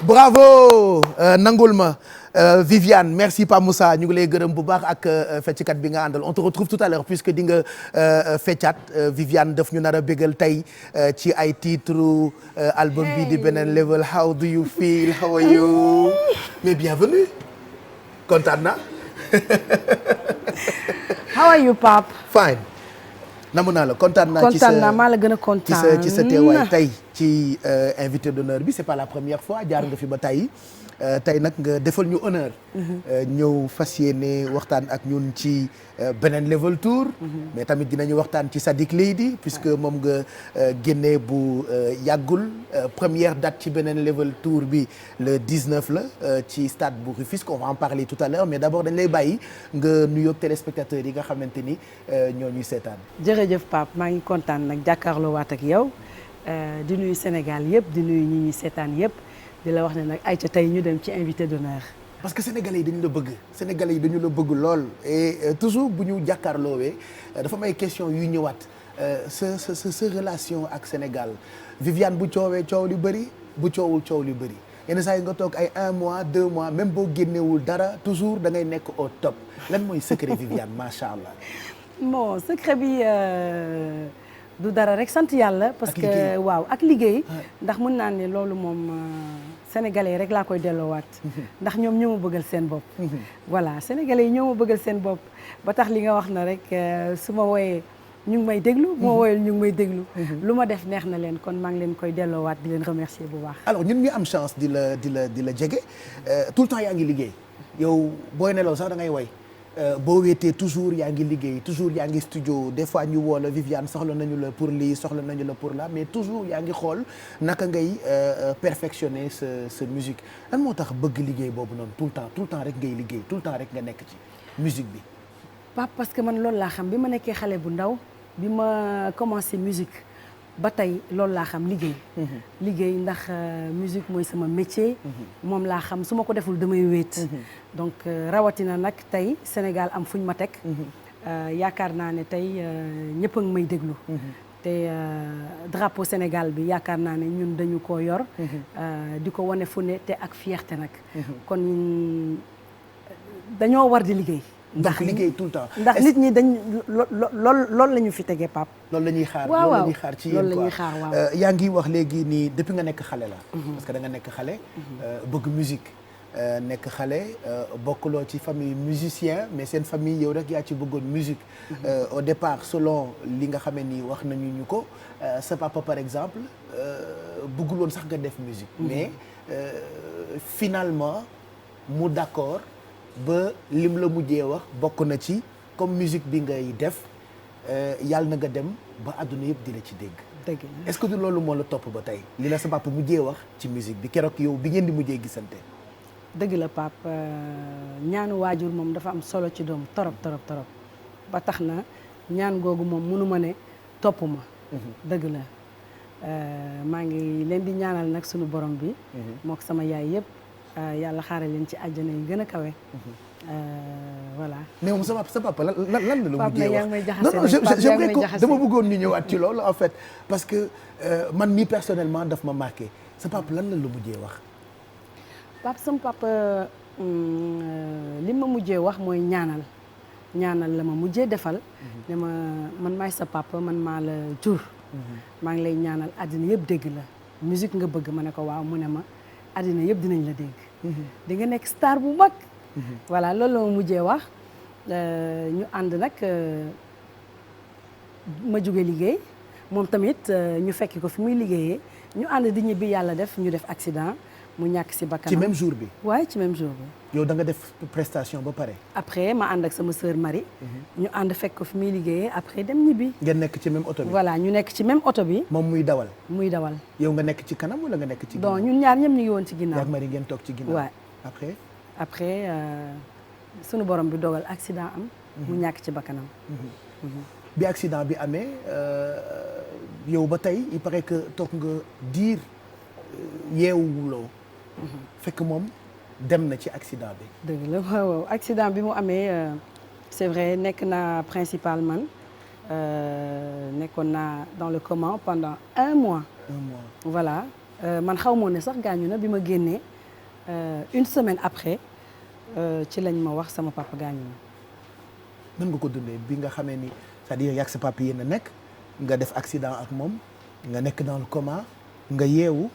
bravo nangul ma Viviane merci Pa Moussa ñu ngi lay gërëm bu baax ak fecckat bi nga àndal on te retrouve tout à l'heure puisque di nga feccat Viviane daf ñu nar a bégal tey ci ay titre album bi di beneen level how do you feel how are you mais bienvenue kontaan na how are you Pape fine namu naa la kontaan naa ci sa maa la gën a kontaan ci sa teewaay tey ci invité d'honneur bi c'est pas la première fois jaar nga fi ba tey tey nag nga defal ñu honneur ñëw fas yéene waxtaan ak ñun ci beneen level tour mais tamit dinañu waxtaan ci Sadik Lady puisque moom nga génnee bu yàggul première date ci beneen level tour bi le 19 la ci stade bu Rufisque on va en parler tout à l'heure mais d'abord dañ lay bàyyi nga nuyoog téléspectateurs yi nga xamante ni ñoo ñuy seetaan. jërëjëf Pape maa ngi kontaan nag jàkkaarloo waat ak yow di nuyu Sénégal yëpp di nuyu ñi ñuy seetaan yëpp di la wax ne nag ayca tey ñu dem ci invité d'honneur. parce que sénégalais yi dañu la bëgg sénégalais yi dañu la bëgg lool et toujours bu ñu jàkkaarloowee dafa may question yuy ñëwaat sa relation ak Sénégal Viviane bu coowee coow li bëri bu coowul coow li bëri yenn saa yi nga toog ay 1 mois 2 mois même boo génnewul dara toujours da ngay nekk au top lan mooy secret Viviane macha allah. bon secret bi du dara rek sant yàlla. parce que waaw ak liggéey. ndax mën naa ne loolu moom sénégalais rek laa koy delloowaat. ndax ñoom ñoo ma bëggal seen bopp. voilà sénégalais yi ñoo ma bëggal seen bopp ba tax li nga wax na rek su ma wooyee ñu ngi may déglu. moo wooyee ñu ngi may déglu. lu ma def neex na leen kon maa ngi leen koy delloowaat di leen remercier bu baax. alors ñun ñu am chance di la jege tout le temps yaa ngi liggéey yow booy nelaw sax da ngay woy. boo wéetee toujours yaa ngi liggéey toujours yaa ngi studio des fois ñu woo la Viviane soxla nañu la pour lii soxla nañu la pour là mais toujours yaa ngi xool naka ngay perfectionner sa musique lan moo tax bëgg liggéey boobu noonu tout le temps rek ngay liggéey tout le temps rek nga nekk ci musique bi. Pape parce que man loolu laa xam bi ma nekkee xale bu ndaw bi ma commencé musique ba tey loolu laa xam liggéey. liggéey ndax musique mooy sama métier. moom laa xam su ma ko deful damay wéet. donc rawatina nag tey Sénégal am fuñ ma teg. yaakaar naa ne tey ñëpp a ngi may déglu. te drapeau Sénégal bi yaakaar naa ne ñun dañu ko yor. di ko wane fu ne te ak fierté nag. kon dañoo war di liggéey. ndax liggéey tout le temps. ndax nit ñi dañ loolu la ñu fi tegee Pape. loolu la ñuy xaar waaw loolu la ñuy xaar ci yéen loolu la ñuy xaar waaw. yaa ngi wax léegi nii depuis nga nekk xale la. parce que da nga nekk xale. bëgg musique nekk xale bokkuloo ci famille musicien mais seen famille yow rek yaa ci bëggoon musique. au départ selon li nga xamee ni wax nañu ñu ko sa papa par exemple bëggul woon sax nga def musique. mais finalement mu d'accord. ba lim la mujjee wax bokk na ci comme musique bi ngay def yàlla na nga dem ba àdduna yëpp di la ci dégg. dëgg est-ce que du loolu moo la topp ba tey li la sa papa mujjee wax ci musique bi keroog yow bi ngeen di mujjee gisante. dëgg la Pape ñaanu waajur moom dafa am solo ci doom torop ba tax na ñaan googu moom mënu ma ne topp ma. dëgg la maa ngi leen di ñaanal nag sunu borom bi. moo ko sama yaay yëpp. yàlla xaaral leen ci àjjana yi gën a kawe. voilà. mais moom sa papa lan la mujjee wax non j'aimerais que dama bëggoon ñu ñëwaat ci loolu en fait parce que man mii personnellement daf ma marqué sa papa lan la mujjee wax. sama papa li ma mujjee wax mooy ñaanal la ma mujjee defal. ne ma man maay sa papa man maa la jur. maa ngi lay ñaanal àddina yëpp dégg la musique nga bëgg ma ne ko waaw mu ne ma. àddina yëpp dinañ la dégg. di nga nekk star bu mag. voilà loolu la ma mujjee wax ñu ànd nag ma jóge liggéey moom tamit ñu fekki ko fi muy liggéeyee ñu ànd di ñibbi yàlla def ñu def accident mu ñàkk si bakkanam. ci même jour bi. waaye ci même jour bi. yow da nga def prestation ba pare. après ma ànd ak sama sœur Marie. ñu ànd fekk ko fi muy liggéeyee après dem ñibbi. ngeen nekk ci même oto bi. voilà ñu nekk ci même oto bi. moom muy dawal. yow nga nekk ci kanam wala nga nekk ci ginnaaw. donc ñun ñaar ñëpp ñu ngi woon ci ginnaaw. yaa Marie ngeen toog ci ginnaaw. waaw après sunu borom bi dogal accident am. mu ñàkk ci bakkanam. bi accident bi amee yow ba tey il paraît que toog nga diir yeewuloo. fekk moom dem na ci accident bi. dëgg la waaw accident bi mu amee c'est vrai nekk naa principal man nekkoon naa dans le coma pendant 1 mois. 1 mois voilà man xaw moo ne sax gaañu na bi ma génnee une semaine après ci lañ ma wax sama papa gaañu na. nan nga ko dundee bi nga xamee ni c'est-à-dire yàgg sa papa yéen a nekk nga def accident ak moom nga nekk dans le coma nga yeewu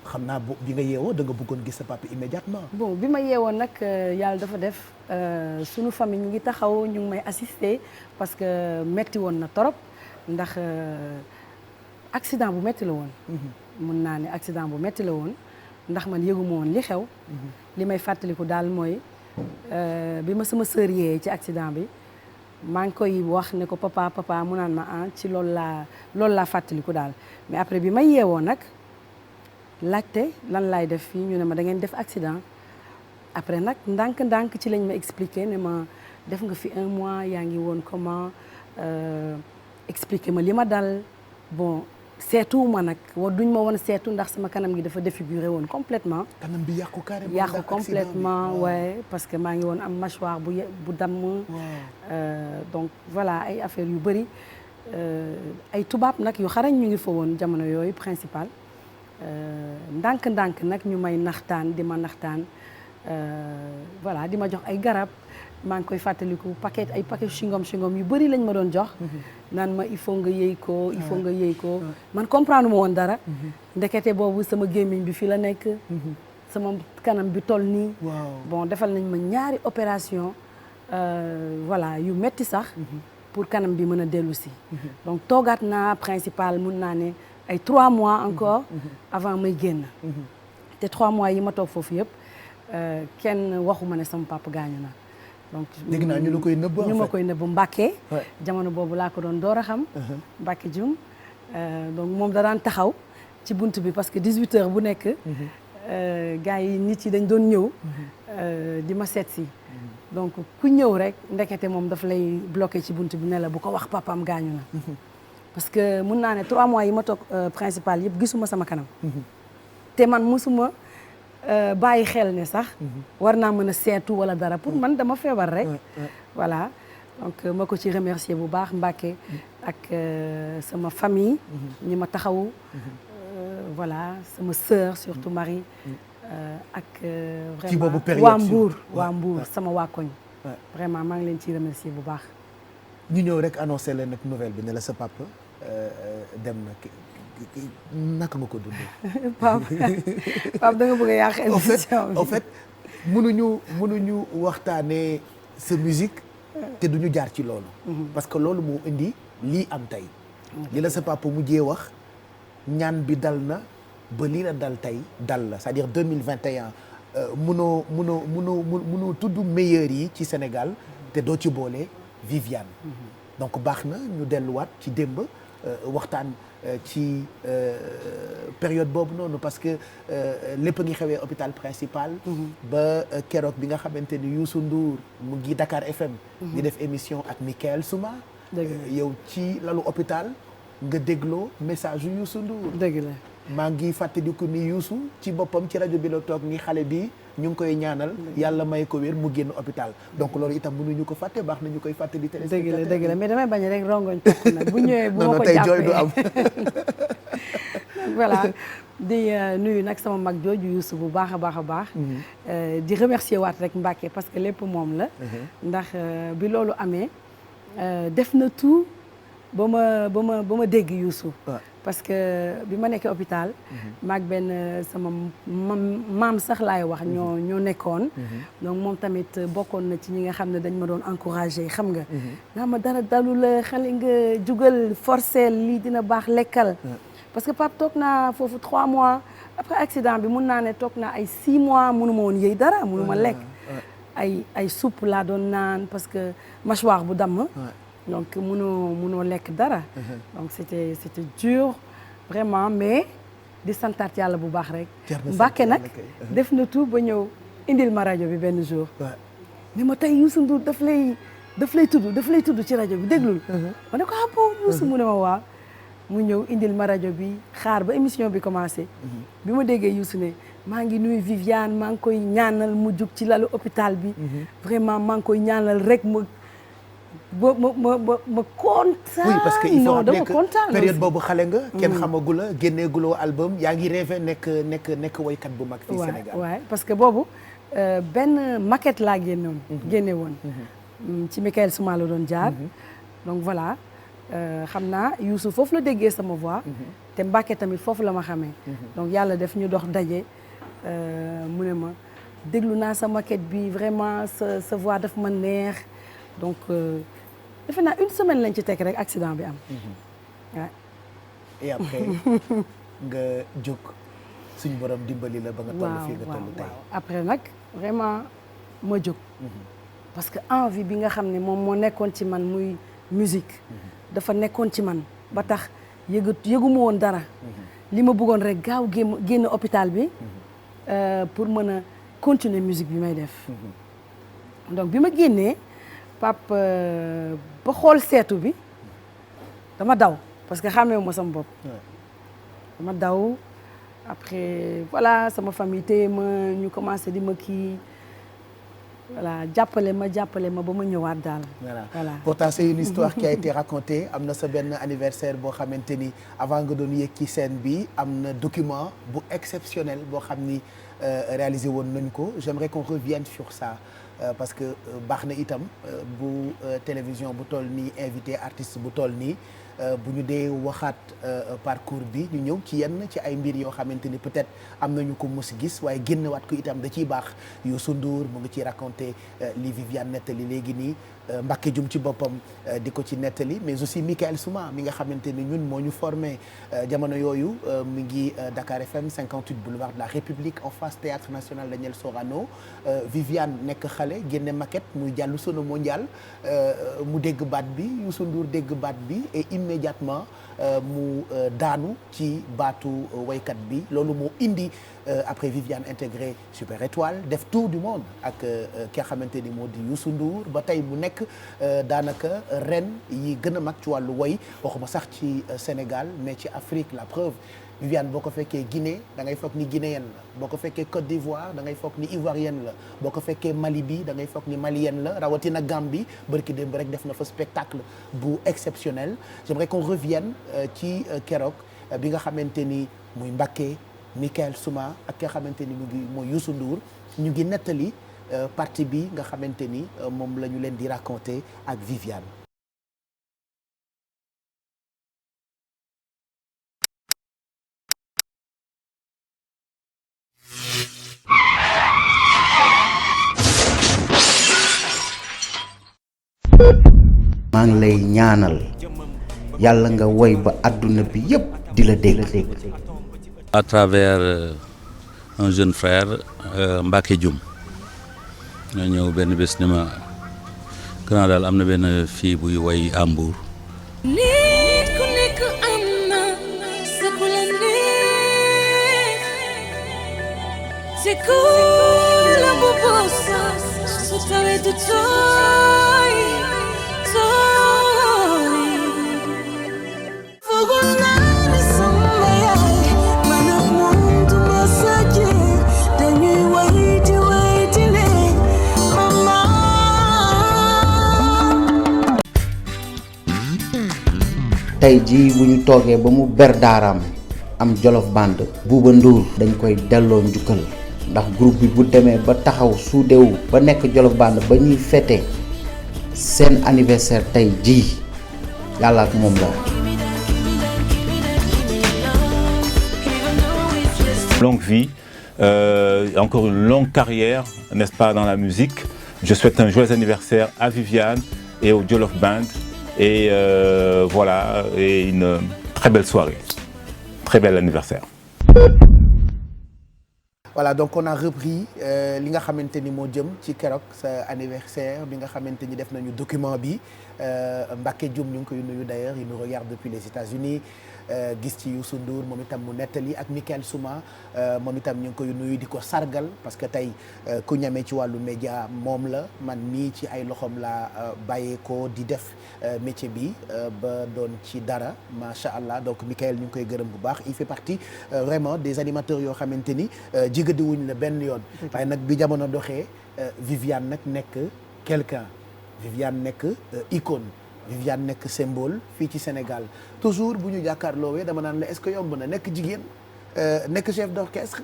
xam naa bi nga yeewoo da nga bëggoon gis sa papa immédiatement. bon bi ma yeewoon nag yàlla dafa def sunu famille ñu ngi taxaw ñu ngi may assister parce que metti woon na torop ndax accident bu metti la woon. mun naa ne accident bu metti la woon ndax man yëguma woon li xew. li may fàttaliku daal mooy bi ma sama sœur yee ci accident bi maa ngi koy wax ne ko papa mu naan ma ci loolu laa fàttaliku daal mais après bi ma yeewoo nag. laajte lan laay def fii ñu ne ma da ngeen def accident après nag ndànk-ndànk ci lañ ma expliqué ne ma def nga fi 1 mois yaa ngi woon comment expliqué ma li ma dal bon seetuwuma nag duñ ma woon seetu ndax sama kanam gi dafa défiguré woon complètement kanam bi yàqu carrément yàqu complètement ouais parce que maa ngi woon am mâchoire bu damm donc voilà ay affaires yu bëri ay tubaab nag yu xarañ ñu ngi fa woon jamono yooyu principal ndànk-ndànk nag ñu may naxtaan di ma naxtaan voilà di ma jox ay garab maa ngi koy fàttaliku ay paquet chewing-gum yu bëri lañ ma doon jox naan ma il faut nga yëy ko il faut nga yëy ko man comprendre ma woon dara ndekete boobu sama gémmiñ bi fii la nekk sama kanam bi toll nii bon defal nañ ma ñaari opération voilà yu metti sax pour kanam bi mën a dellu si donc toogaat naa principal mun naa ne ay 3 mois encore avant may génn te 3 mois yi ma toog foofu yëpp kenn waxuma ne sama papa gaañu na donc dégg naa ñu la koy nëbb ñu ma koy nëbb Mbàkke jamono boobu laa ko doon door a xam Mbàkke Jum donc moom da daan taxaw ci bunt bi parce que 18h bu nekk gars yi nit yi dañ doon ñëw di ma seet si donc ku ñëw rek ndekete moom daf lay bloqué ci bunt bi ne la bu ko wax papaam gaañu na parce que mun naa ne 3 mois yi ma toog principal yëpp gisuma sama kanam te man musuma bàyyi xel ne sax war naa mën a seetu wala dara pour man dama feebar rek voilà donc ma ko ci remercier bu baax Mbàkke ak sama famille ñi ma taxawu voilà sama sœur surtout Marie ak vraiment waa Mbour sama waa koñ vraiment maa ngi leen ciy remercier bu baax ñu ñëw rek annoncé leen nag nouvelle bi ne la sa papa dem na naka nga ko dundee. Pape da nga bëgg a yàq émission bi. en fait mënuñu waxtaanee sa musique te duñu jaar ci loolu. parce que loolu moo indi lii am tey. li la sa papa mujjee wax ñaan bi dal na ba lii la dal tey dal la c'est-à-dire 2021 mënoo tudd meilleur yi ci Sénégal te doo ci boole Viviane. donc baax na ñu delluwaat ci démb waxtaan ci période boobu noonu parce que lépp a ngi xewee hôpital principal. ba keroog bi nga xamante ni Youssou Ndour mu ngi Dakar FM. di def émission ak Michael Souma. yow ci lalu hôpital nga dégloo message yu Youssou Ndour. dëgg la maa ngi fàttaliku ni Youssou ci boppam ci rajo bi la toog ni xale bi ñu ngi koy ñaanal yàlla may ko wér mu génn hôpital donc loolu itam mënuñu ko fàtte baax na ñu koy fàttali téléspectateur dëgg la mais damay bañ rek rongoñ tokk na bu ñëwee bu ma ko tey jooy du am voilà di nuyu nag sama mag jooju Youssou bu baax a baax di remercier waat rek Mbacke parce que lépp moom la ndax bi loolu amee def na tout ba ma dégg Youssou parce que bi ma nekkee hôpital maag benn sama maam sax laay wax ñoo nekkoon donc moom tamit bokkoon na ci ñi nga xam ne dañ ma doon encouragé xam nga naa ma dara dalu la xale nga jugal forcé lii dina baax lekkal parce que Pape toog naa foofu 3 mois après accident bi mun naa ne toog naa ay 6 mois mënuma woon yëy dara mënuma lekk ay soupe laa doon naan parce que mâchoire bu damm donc mënoo lekk dara donc c'était dur vraiment mais di santaat yàlla bu baax rek Mbàkke nag def na tout ba ñëw indil ma rajo bi benn jour ni ma tey Youssou Ndour daf lay tudd ci rajo bi déglul ma ne ko ah bon Youssou mu ne ma waaw mu ñëw indil ma rajo bi xaar ba émission bi commencé bi ma déggee Youssou ne maa ngi nuyu Viviane maa ngi koy ñaanal mu jug ci lalu hôpital bi vraiment maa ngi koy ñaanal rek ma kontaan. oui parce que il faut rappeler que kontaan période boobu xale nga. kenn xamagula génneeguloo album yaa ngi rêvé nekk woykat bu mag. fii Sénégal waaw parce que boobu benn maquette laa génne woon. ci Michael Souma la doon jaar. donc voilà xam naa Youssou foofu la déggee sama voix. te Mbacké tamit foofu la ma xamee. donc yàlla def ñu dox daje mu ne ma déglu naa sa maquette bi vraiment sa voix daf ma neex donc defe naa une semaine lañ ci teg rek accident bi am. waaw. et après nga jóg suñu borom dimbali la ba nga toll fii nga toll tey. après nag vraiment ma jóg. parce que envie bi nga xam ne moom moo nekkoon ci man muy musique. dafa nekkoon ci man ba tax yëguma woon dara. li ma bëggoon rek gaaw génn hôpital bi. pour mën a continuer musique bi may def. donc bi ma génnee Pape ba xool seetu bi dama daw parce que xàmmeewu ma sama bopp. dama daw après voilà sama famille téye ma ñu commencé di ma kii. voilà jàppale ma ba ma ñëwaat daal. voilà pourtant c'est une histoire qui a été racontée am na sa benn anniversaire boo xamante ni avant nga doon yéeg ci scène bi am na document bu exceptionnel boo xam ni réalisé woon nañ ko j'aimerais qu'on revienne sur ça parce que baax na itam bu télévision bu toll nii invité artiste bu toll nii bu ñu dee waxaat parcours bi ñu ñëw ci yenn ci ay mbir yoo xamante ni peut-être am nañu ko mos gis waaye génnewaat ko itam da ciy baax Youssou Ndour mu ngi ciy raconté li Viviane nettali léegi nii Mbacké Dioum ci boppam di ko ci nettali mais aussi Michael Souma mi nga xamante ni ñun moo ñu formé jamono yooyu mi ngi Dakar FM 58 boulevard de la République en face théâtre national Daniel Sorano Viviane nekk xale génne maquette muy jàllu sono mondial mu dégg baat bi Youssou Ndour dégg baat bi et immédiatement mu daanu ci baatu waykat bi loolu moo indi après Viviane intégré Super Étoile def tour du monde ak ki nga xamante ni moo di Youssou Ndour ba tey mu nekk daanaka ren yi gën a mag ci wàllu woy waxuma sax ci Sénégal mais ci Afrique la preuve Viviane boo ko fekkee Guinée da ngay foog ni guinéenne la boo ko fekkee Côte d'Ivoire da ngay foog ni ivoirienne la boo ko fekkee Mali bi da ngay foog ni malienne la rawatina Gambie bërki démb rek def na fa spectacle bu exceptionnel j'aimerais qu'on revienne ci keroog bi nga xamante ni muy Mbacké Michael Souma ak ki nga xamante ni mu ngi mooy Youssou Ndour ñu ngi nettali partie bi nga xamante ni moom la ñu leen di raconter ak Viviane. maa ngi lay ñaanal yàlla nga woy ba àdduna bi yépp di la dégg. à travers un jeune frère Mbacké Dioum ñoo ñëw benn bés ni ma grand daal am na benn fille buy woy à Mbour. nit ku nekk am na sa ku la neex c'est cool la bobosa su tawee du tooy foogul naa ne sama yaay man ak moom du ma sa jeex dañuy wayti ne mama. tey jii bu ñu toogee ba mu ber daaraam am Jolof Band Bouba Ndour dañ koy delloo njukkal ndax groupe bi bu demee ba taxaw suudewu ba nekk Jolof Band ba ñuy fêter seen anniversaire tey jii yàlla ak moom la. Longue vie, encore une longue carrière, n'est-ce pas, dans la musique. Je souhaite un joyeux anniversaire à Viviane et au Jolof Band et voilà, et une très belle soirée, très bel anniversaire. Voilà, donc on a repris li nga xamante ni moo jëm ci keroog sa anniversaire bi nga xamante ni def nañu document bi Mbacké Dioum ñu ngi koy nuyu d'ailleurs il nous regarde depuis les États-Unis gis ci Youssou Ndour moom itam mu nettali ak Michael Souma moom itam ñu ngi koy nuyu di ko sargal parce que tey ku ñamee ci wàllu média moom la man mii ci ay loxoom la bàyyeekoo di def métier bi ba doon ci dara macha allah donc Michael ñu ngi koy gërëm bu baax il fait partie vraiment des animateurs yoo xamante ni jigadiwuñ la benn yoon waaye nag bi jamono doxee Viviane nag nekk quelqu'un Viviane nekk icône Viviane nekk symbole fii ci Sénégal toujours bu ñu jàkkaarloowee dama naan la est-ce que yomb na nekk jigéen nekk chef d'orchestre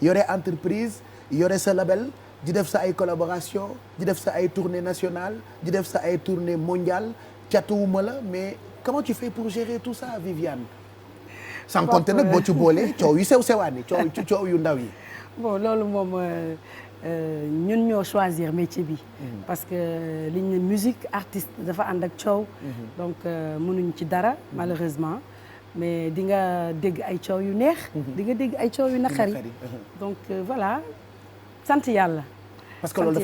yore entreprise yore sa label di def sa ay collaboration di def sa ay tournée nationale di def sa ay tournée mondiale catuwuma la mais comment tu fais pour gérer tout ça Viviane sans compter nag boo ci boolee coow yu sew sewaan yi coow yu ndaw yi bon loolu moom ñun ñoo choisir métier bi parce que liñ ne musique artiste dafa ànd ak coow donc mënuñ ci dara malheureusement mais di nga dégg ay coow yu neex di nga dégg ay coow yu naqari donc voilà sant yàlla parce que loolu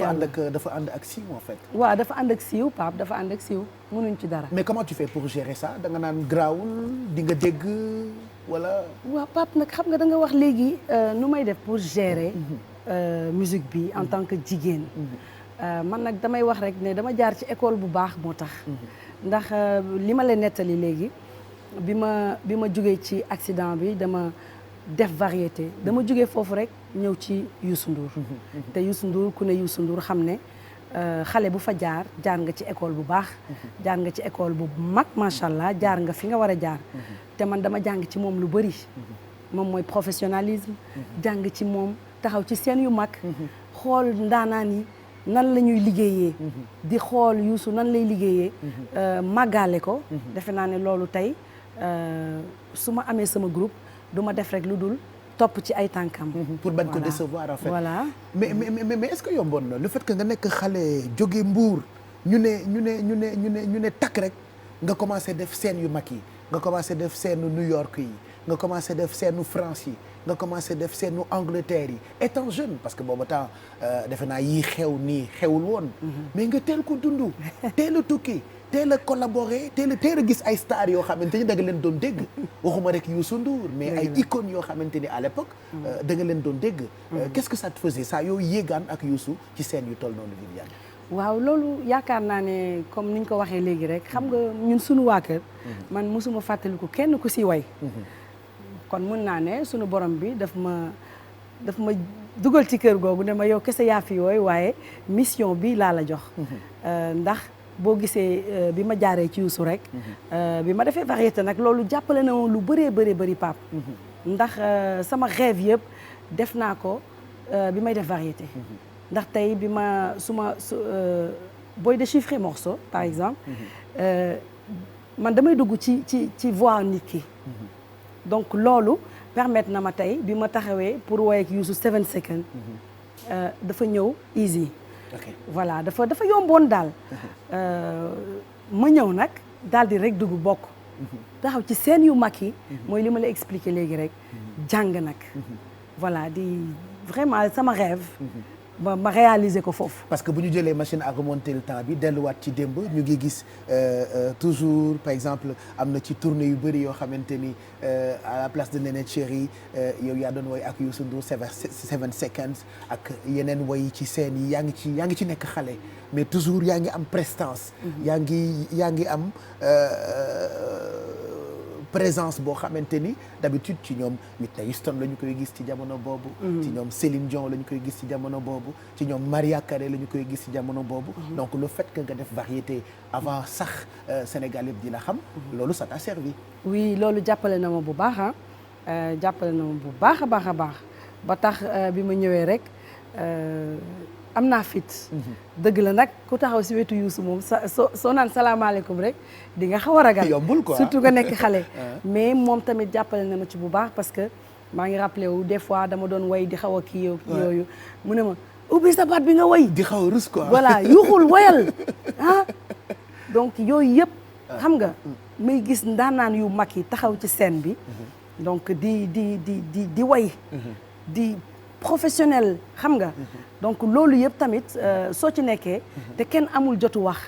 dafa ànd ak siiw en fait waaw dafa ànd ak siiw Pape dafa ànd ak siiw mënuñ ci dara mais comment tu fais pour gérer ça da nga naan grawul di nga dégg wala waaw Pape nag xam nga da nga wax léegi nu may def pour gérer musique bi en tant que jigéen man nag damay wax rek ne dama jaar ci école bu baax moo tax ndax li ma leen nettali léegi bi ma jógee ci accident bi dama def variété dama jógee foofu rek ñëw ci Youssou Ndour te Youssou Ndour ku ne Youssou Ndour xam ne xale bu fa jaar nga ci école bu baax jaar nga ci école bu mag macha allah jaar nga fi nga war a jaar te man dama jàng ci moom lu bëri moom mooy professionnalisme jàng ci moom taxaw ci scène yu mag xool ndaanaan yi nan la ñuy liggéeyee di xool Youssou nan lay liggéeyee màggaale ko defe naa ne loolu tey su ma amee sama groupe du ma def rek lu dul topp ci ay tànkam pour bañ ko décevoir en fait voilà mais est-ce que yomboon na le fait que nga nekk xale jóge Mbour ñu ne takk rek nga commencé def scène yu mag yi nga commencé def scène New York yi nga commencé def scène France yi nga commencé def scène Angleterre yi étant jeune parce que booba temps defe naa yii xew nii xewul woon mais nga teel ko dund teel a tukki teel a collaborer teel a gis ay stars yoo xamante ni da nga leen doon dégg waxuma rek Youssou Ndour mais ay icônes yoo xamante ni à l'époque da nga leen doon dégg qu'est-ce que ça te faisait ça yow yéegaan ak Youssou ci scène yu toll noonu Viviane waaw loolu yaakaar naa ne comme ni ñu ko waxee léegi rek xam nga ñun suñu waa kër man mosuma fàttaliku kenn ku si way kon mën naa ne suñu borom bi daf ma dugal ci kër googu ne ma yow kese yaa fi yooyu waaye mission bi laa la jox ndax boo gisee bi ma jaaree ci Youssou rek bi ma defee variété nag loolu jàppale na woon lu bëri Pape ndax sama rêve yëpp def naa ko bi may def variété ndax tey bi ma booy déchiffrer morceau par exemple man damay dugg ci voix nit ki donc loolu permettre na ma tey bi ma taxawee pour woy ak Youssou 7 seconds dafa ñëw easy voilà dafa yomboon daal ma ñëw nag daal di rek dugg bokk taxaw ci scène yu mag yi mooy li ma la expliqué léegi rek jàng nag voilà di vraiment sama rêve ma réaliser ko foofu. parce que bu ñu jëlee machine à remonter le temps bi delluwaat ci démb ñu ngi gis toujours par exemple am na ci tournée yu bëri yoo xamante ni à la place de Néné Chéri yow yaa doon woy ak Youssou Ndour 7 seconds ak yeneen woy ci scène yi yaa ngi ci nekk xale mais toujours yaa ngi am prestance. yaa ngi am présence boo xamante ni d'habitude ci ñoom Whitney Houston la ñu koy gis ci jamono boobu ci ñoom Céline Dion la ñu koy gis ci jamono boobu ci ñoom Maria Carey la ñu koy gis ci jamono boobu donc le fait que nga def variété avant sax Sénégal yëpp di la xam loolu ça t'a servi oui loolu jàppale na ma bu baax jàppale na ma bu baax a baax ba tax bi ma ñëwee rek am naa fit dëgg la nag ku taxaw si wetu Youssou moom soo naan salaamaaleykum rek di nga xaw a ragal yombul quoi surtout nga nekk xale mais moom tamit jàppale na ma ci bu baax parce que maa ngi rappelé wu des fois dama doon way di xaw a kii yooyu mu ne ma ubbi sa baat bi nga way di xaw a rus quoi voilà yuuxul wayal donc yooyu yëpp xam nga may gis ndaanaan yu mag yi taxaw ci scène bi donc di way di professionnel xam nga donc loolu yëpp tamit soo ci nekkee te kenn amul jotu wax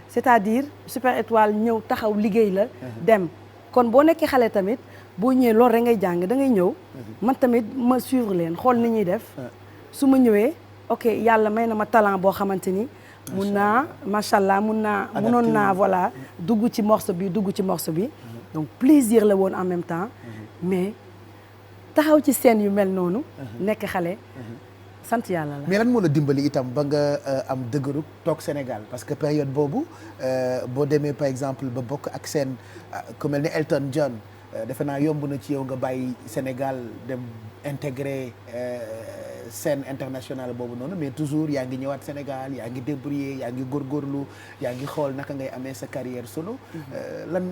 c'est-à-dire Super Étoile ñëw taxaw liggéey la dem kon boo nekkee xale tamit boo ñëwee loolu rek ngay jàng da ngay ñëw man tamit ma suivre leen xool ni ñuy def su ma ñëwee ok yàlla may na ma talent boo xamante ni mun naa macha allah munoon naa voilà dugg ci morceau bi donc plaisir la woon en même temps mais taxaw ci scène yu mel noonu nekk xale sant yàlla la. mais lan moo la dimbali itam ba nga am dëgëru toog Sénégal parce que période boobu boo demee par exemple ba bokk ak seen ku mel ni Elton John defe naa yomb na ci yow nga bàyyi Sénégal dem intégrer scène internationale boobu noonu mais toujours yaa ngi ñëwaat Sénégal yaa ngi débrouiller yaa ngi góorgóorlu yaa ngi xool naka ngay amee sa carrière solo lan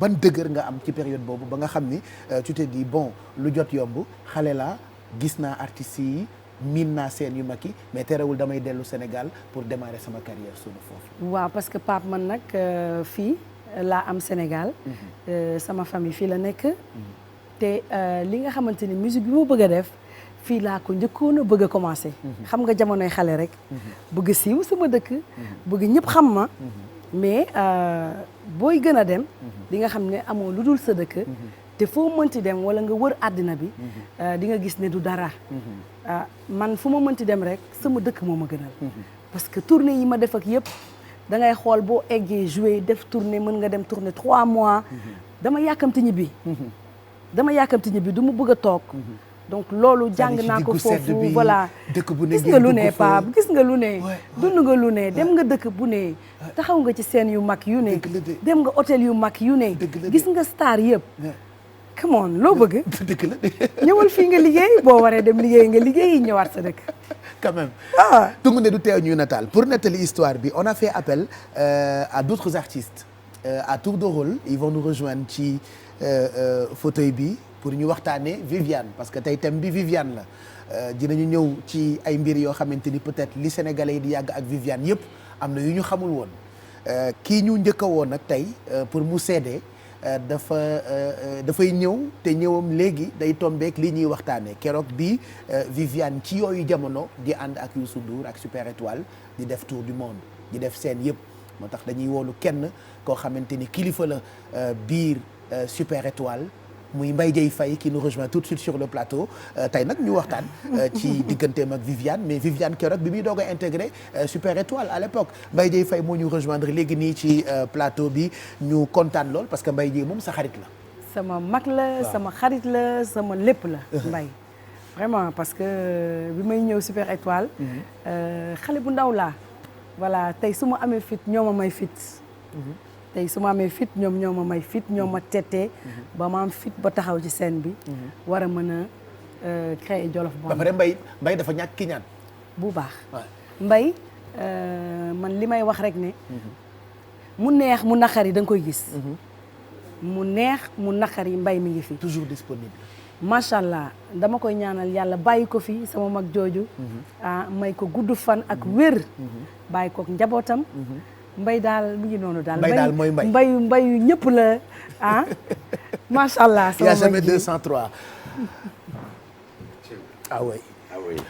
ban dëgër nga am ci période boobu ba nga xam ni tu te dis bon lu jot yomb xale la gis naa artistes yi miin naa scène yu mag yi mais terewul damay dellu Sénégal pour démarrer sama carrière solo foofu. waaw parce que Pape man nag fii laa am Sénégal. sama famille fii la nekk. te li nga xamante ni musique bi ma bëgg a def. fii laa ko njëkkoon a bëgg a commencé. xam nga jamonoy xale rek. bëgg siiw sama dëkk. bëgg ñëpp xam ma. mais booy gën a dem. di nga xam ne amoo lu dul sa dëkk. te foo mënti dem wala nga wër àddina bi. di nga gis ne du dara. man fu ma mënti dem rek sama dëkk moo ma gënal. parce que tournée yi ma def ak yëpp da ngay xool boo eggee jouer def tournée mën nga dem tournée 3 mois. dama yàkkamti ñibbi. du mu bëgg a toog. donc loolu jàng naa ko foofu voilà gis nga lu ne Pape gis nga lu ne dund nga lu ne dem nga dëkk bu ne taxaw nga ci scène yu mag yu ne dem nga hôtel yu mag yu ne gis nga star yëpp come on loo bëgg dëgg la ñëwal fii nga liggéey boo waree dem liggéey nga liggéey ñëwaat sa dëkk quand même tungu ne du teew ñuy nataal pour nettali histoire bi on a fait appel à d'autres artistes à tour de rôle ils vont nous rejoindre ci fauteuil bi pour ñu waxtaanee Viviane parce que tey thème bi Viviane la dinañu ñëw ci ay mbir yoo xamante ni peut-être li Sénégalais yi di yàgg ak Viviane yëpp am na yu ñu xamul woon kii ñu njëkk a woon nag tey pour mu seede dafay ñëw te ñëwam léegi day tombeek li ñuy waxtaanee keroog bi Viviane ci yooyu jamono di ànd ak Youssou Ndour ak Super Étoile di def tour du monde di def scène yëpp moo tax dañuy woolu kenn koo xamante ni kilifa la biir Super Étoile muy Mbaye Dieye Faye qui nous rejoint tout de suite sur le plateau tey nag ñu waxtaan ci digganteem ak Viviane mais Viviane keroog bi muy doog a intégré Super Étoile à l'époque Mbaye Dieye Faye moo ñu rejoindre léegi nii ci plateau bi ñu kontaan lool parce que Mbaye Dieye moom sa xarit la. sama mag la sama xarit la sama lépp la Mbaye vraiment parce que bi may ñëw Super Étoile xale bu ndaw laa voilà tey su ma amee fit ñoo ma may fit. tey su ma amee fit ñoom ñoo ma may fit ñoo ma tettee ba ma am fit ba taxaw ci scène bi war a mën a créer Jolof Band. ba pare Mbaye dafa ñàkk ki ñaan bu baax Mbaye man li may wax rek ne mu neex mu naqari da nga koy gis mu neex mu naqari Mbaye mi ngi fi toujours disponible macha allah dama koy ñaanal yàlla bàyyi ko fi sama mag jooju may ko gudd fan ak wér bàyyi ko njabootam Mbaye daal mu ngi noonu daal. Mbaye daal mooy Mbaye Mbaye ñëpp la macha allah. il y a jamais 203. ah oui.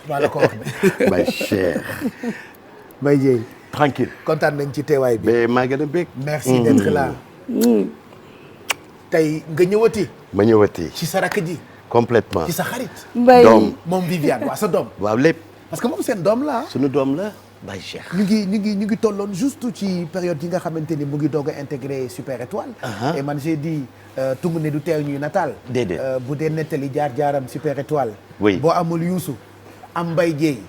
maa la ko wax de. Mbaye cher. Mbaye Dieye. tranquille kontaan nañ ci teewaay bi. mais maa gën a bég. merci d'être là. tey nga ñëwati. ma ñëwati. ci sa rakk ji. complètement ci sa xarit. Mbaye doom moom Viviane waaw sa doom. waaw lépp. parce que moom seen doom la sunu doom la Mbaye Cheikh. ñu ngi tolloon juste ci période yi nga xamante ni mu ngi doog a intégré Super Étoile. et man j'ai dit tungu ne du teew ñuy nataal. déedéet bu dee nettali jaar-jaaram Super Étoile. oui boo amul Youssou am Mbaye Dieye.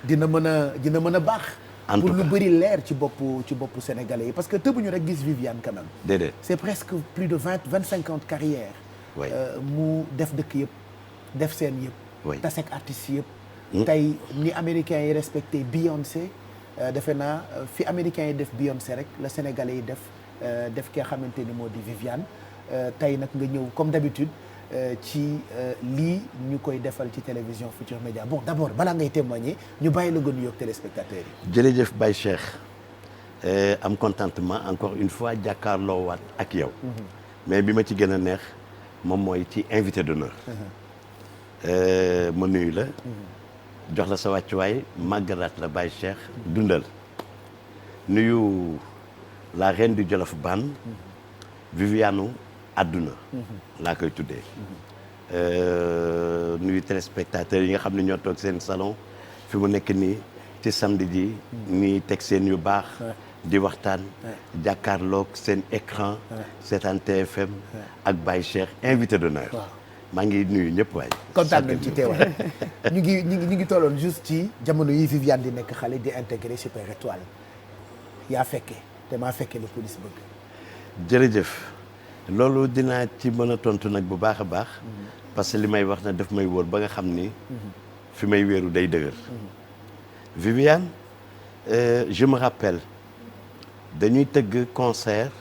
dina mën a baax. en tout pour lu cas bëri leer ci boppu sénégalais yi parce que tëbuñu rek gis Viviane quand même. déedéet c'est presque plus de 25 ans de carrière. oui mu def dëkk yëpp def seen yëpp. oui taseeg artistes yëpp. tey ni américains yi respecté Beyoncé defe naa fi américains yi def Beyoncé rek la sénégalais yi def ki nga xamante ni moo di Viviane tey nag nga ñëw comme d'habitude ci lii ñu koy defal ci télévision Futurs Médias bon d'abord balaa ngay témoigner ñu bàyyi la nga nuyoog téléspectateurs yi. jërëjëf Mbaye Cheikh am contentement encore une fois jàkkaarloo waat ak yow. mais bi ma ci gën a neex moom mooy ci invité d'honneur. ma nuyu la. jox la sa wàccuwaay màggalaat la Baye Cheikh dundal nuyu la reine du Jolof Band Viviane àdduna laa koy tuddee nuyu téléspectateurs yi nga xam ne ñoo toog seen salon fi mu nekk nii ci samedi ji nii teg seen yu baax di waxtaan jàkkaarloog seen écran seetaan TFM ak Baye Cheikh invité d'honneur maa ngi nuyu ñëpp waay. kontaan nañ ci teewaay ñu ngi tolloon juste ci jamono yi Viviane di nekk xale di intégré Super Étoile yaa fekke te maa fekke la police bëgg. jërëjëf loolu dinaa ci mën a tontu nag bu baax a baax. parce que li may wax na daf may wóor ba nga xam ni. fi may wéeru day dëgër. Viviane je me rappelle dañuy tëgg concert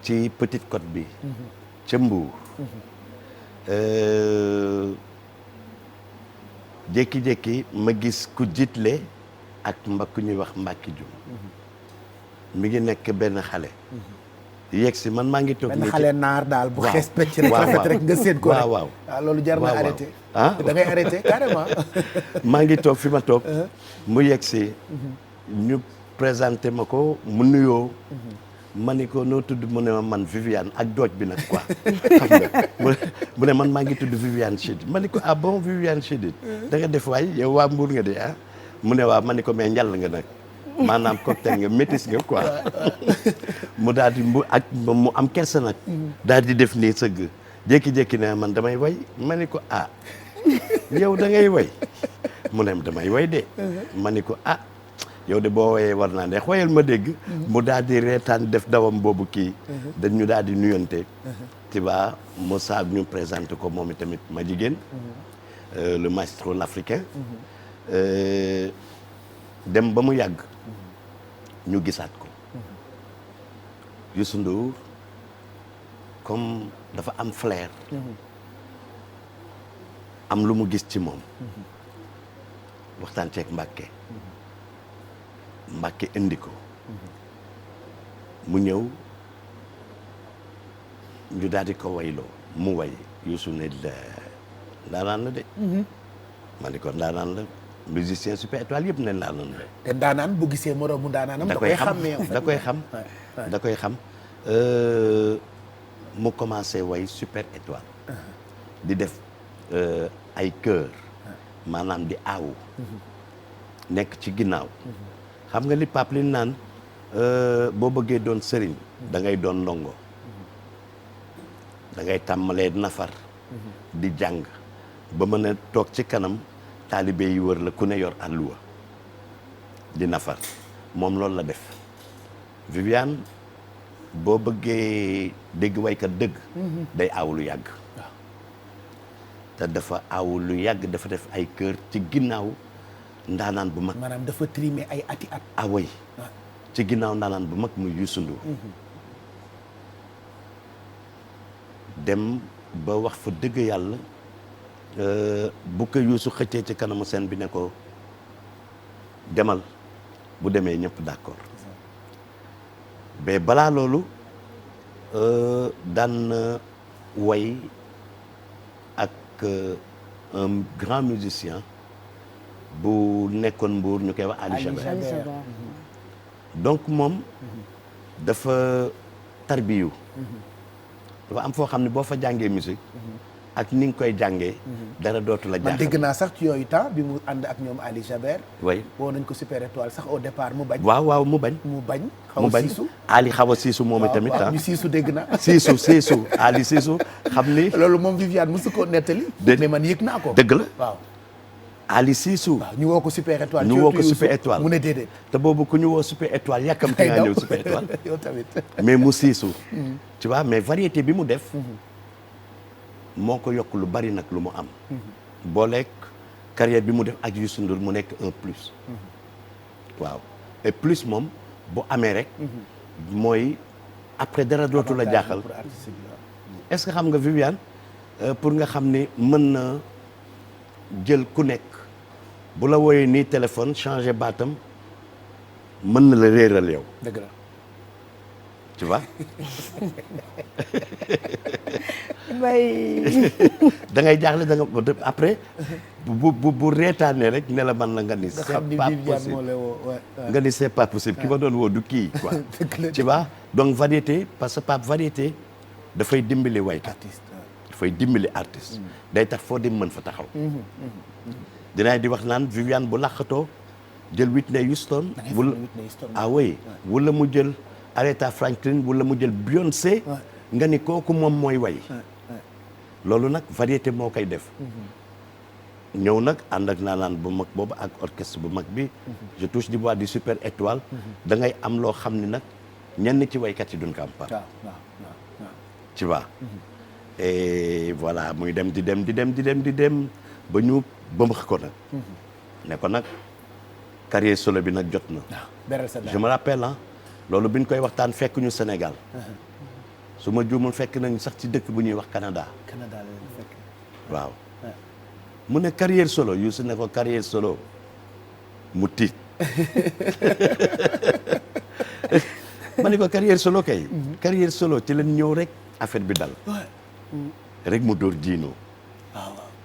ci Petite Côte bi. ca Mbour. jékki-jékki ma gis ku jiitle ak ku ñuy wax Mbacke Dioum. mi ngi nekk benn xale. yegg si man maa ngi toog. benn xale naar daal bu xees pecc rek rafet rek nga séen ko rek. waaw loolu jar na arrêté. ah da ngay arrêté carrément. maa ngi toog fi ma toog. mu yegg si. ñu présenté ma ko mu nuyoo. ma ni ko noo tudd mu ne ma man Viviane ak dooj bi nag quoi xam nga mu ne man maa ngi tudd Viviane Chidid ma ni ko ah bon Viviane Chidid da nga def waay yow waa Mbour nga de ah mu ne waaw ma ni ko mais njàll nga nag maanaam cocktail nga métis nga quoi mu daal di mu am kersa nag daal di def nii sëgg jékki-jékki ne man damay way ma ni ko ah yow da ngay way mu ne damay way de ma ni ko ah yow de boo woyee war naa ne xoyal ma dégg mu daal di reetaan def dawam boobu kii dañu daal di nuyante tu vois Moussa ñu présenté ko moom tamit ma jigéen le maestro l'africain dem ba mu yàgg ñu gisaat ko Youssou Ndour comme dafa am flair am lu mu gis ci moom waxtaan ceeg Mbàkke indi ko mu ñëw ñu daal di ko wayloo mu way Youssou ne ndaanaan la de ma ni ko ndaanaan la musicien Super Étoile yëpp ne ndaanaan la te ndaanaan bu gisee moroomu ndaanaanam da koy xam da koy xam mu commencé way Super Étoile di def ay chœur maanaam di aawu nekk ci ginnaaw xam nga li Pape li naan boo bëggee doon sëriñ da ngay doon ndongo da ngay tàmmalee nafar di jàng ba mën a toog ci kanam taalibe yi wër la ku ne yor àlluwa di nafar moom loolu la def Viviane boo bëggee dégg waykat dëgg day aaw lu yàgg te dafa aaw lu yàgg dafa def ay kër ci ginnaaw ndaanaan bu mag maanaam dafa trimé ay ati at away ci ginnaaw ndaanaan bu mag muy Youssou Ndour dem ba wax fa dëgg yàlla bu ko Youssou xëccee ci kanamu scène bi ne ko demal bu demee ñëpp d'accord mais balaa loolu daan way ak un grand musicien bu nekkoon Mbour ñu koy wax Ali Chabert donc moom dafa tarbiyu dafa am foo xam ne boo fa jàngee musique ak ni nga koy jàngee dara dootu la jaaxal man dégg naa sax ci yooyu temps bi mu ànd ak ñoom Ali Chabert way woo nañ ko Super Étoile sax au départ mu bañ waaw mu bañ xaw a siisu Ali xaw a siisu moom tamit ñu siisu dégg na siisu Ali siisu xam ni loolu moom Viviane mosu ko nettali mais man yëg naa ko dëgg la waaw Ali Siisu waaw ñu woo ko Super Étoile ñu woo ko Super Étoile mu ne déedéet te boobu ku ñu woo Super Étoile yàkkamti nga ñëw Super Étoile yow tamit mais mu siisu tu vois mais variété bi mu def moo ko yokk lu bari nag lu mu am booleeg carrière bi mu def ak Youssou Ndour mu nekk un plus waaw et plus moom bu amee rek mooy après dara dootu la jaaxal est-ce que xam nga Viviane pour nga xam ne mën na jël ku nekk bu la wooyee nii téléphone changé baatam mën na la réeral yow. dëgg la. tu vois. da ngay jaaxle da nga après bu reetaanee rek ne la man la nga ni. c'est pas possible nga ni c'est pas possible ki ma doon woo du kii quoi. tu vois donc variété parce que Pape variété dafay dimbali waykat. dafay dimbali artiste. day tax foo dem mën fa taxaw. dinaay di wax naan Viviane bu laqatoo jël Whitney Houston. wala ah oui wala mu jël Aretha Franklin wala mu jël Beyoncé. nga ni kooku moom mooy way. loolu nag variété moo koy def. ñëw nag ànd ak naanaan bu mag boobu ak orchestre bu mag bi. je touche du bois du Super Étoile. da ngay am loo xam ni nag ñenn ci waykat yi duñ ko am par. tu vois. et voilà muy dem di dem ba ñu bëmx ko nag. ne ko nag carrière solo bi nag jot na. je me rappelle loolu bi ñu koy waxtaan fekk ñu Sénégal. su ma juumul fekk nañ sax ci dëkk bu ñuy wax Canada. Canada la fekk. waaw. mu ne carrière solo Youssou ne ko carrière solo mu tiit. ma ne ko carrière solo kay. carrière solo ci leen ñëw rek affaire bi dal. rek mu dóor diino.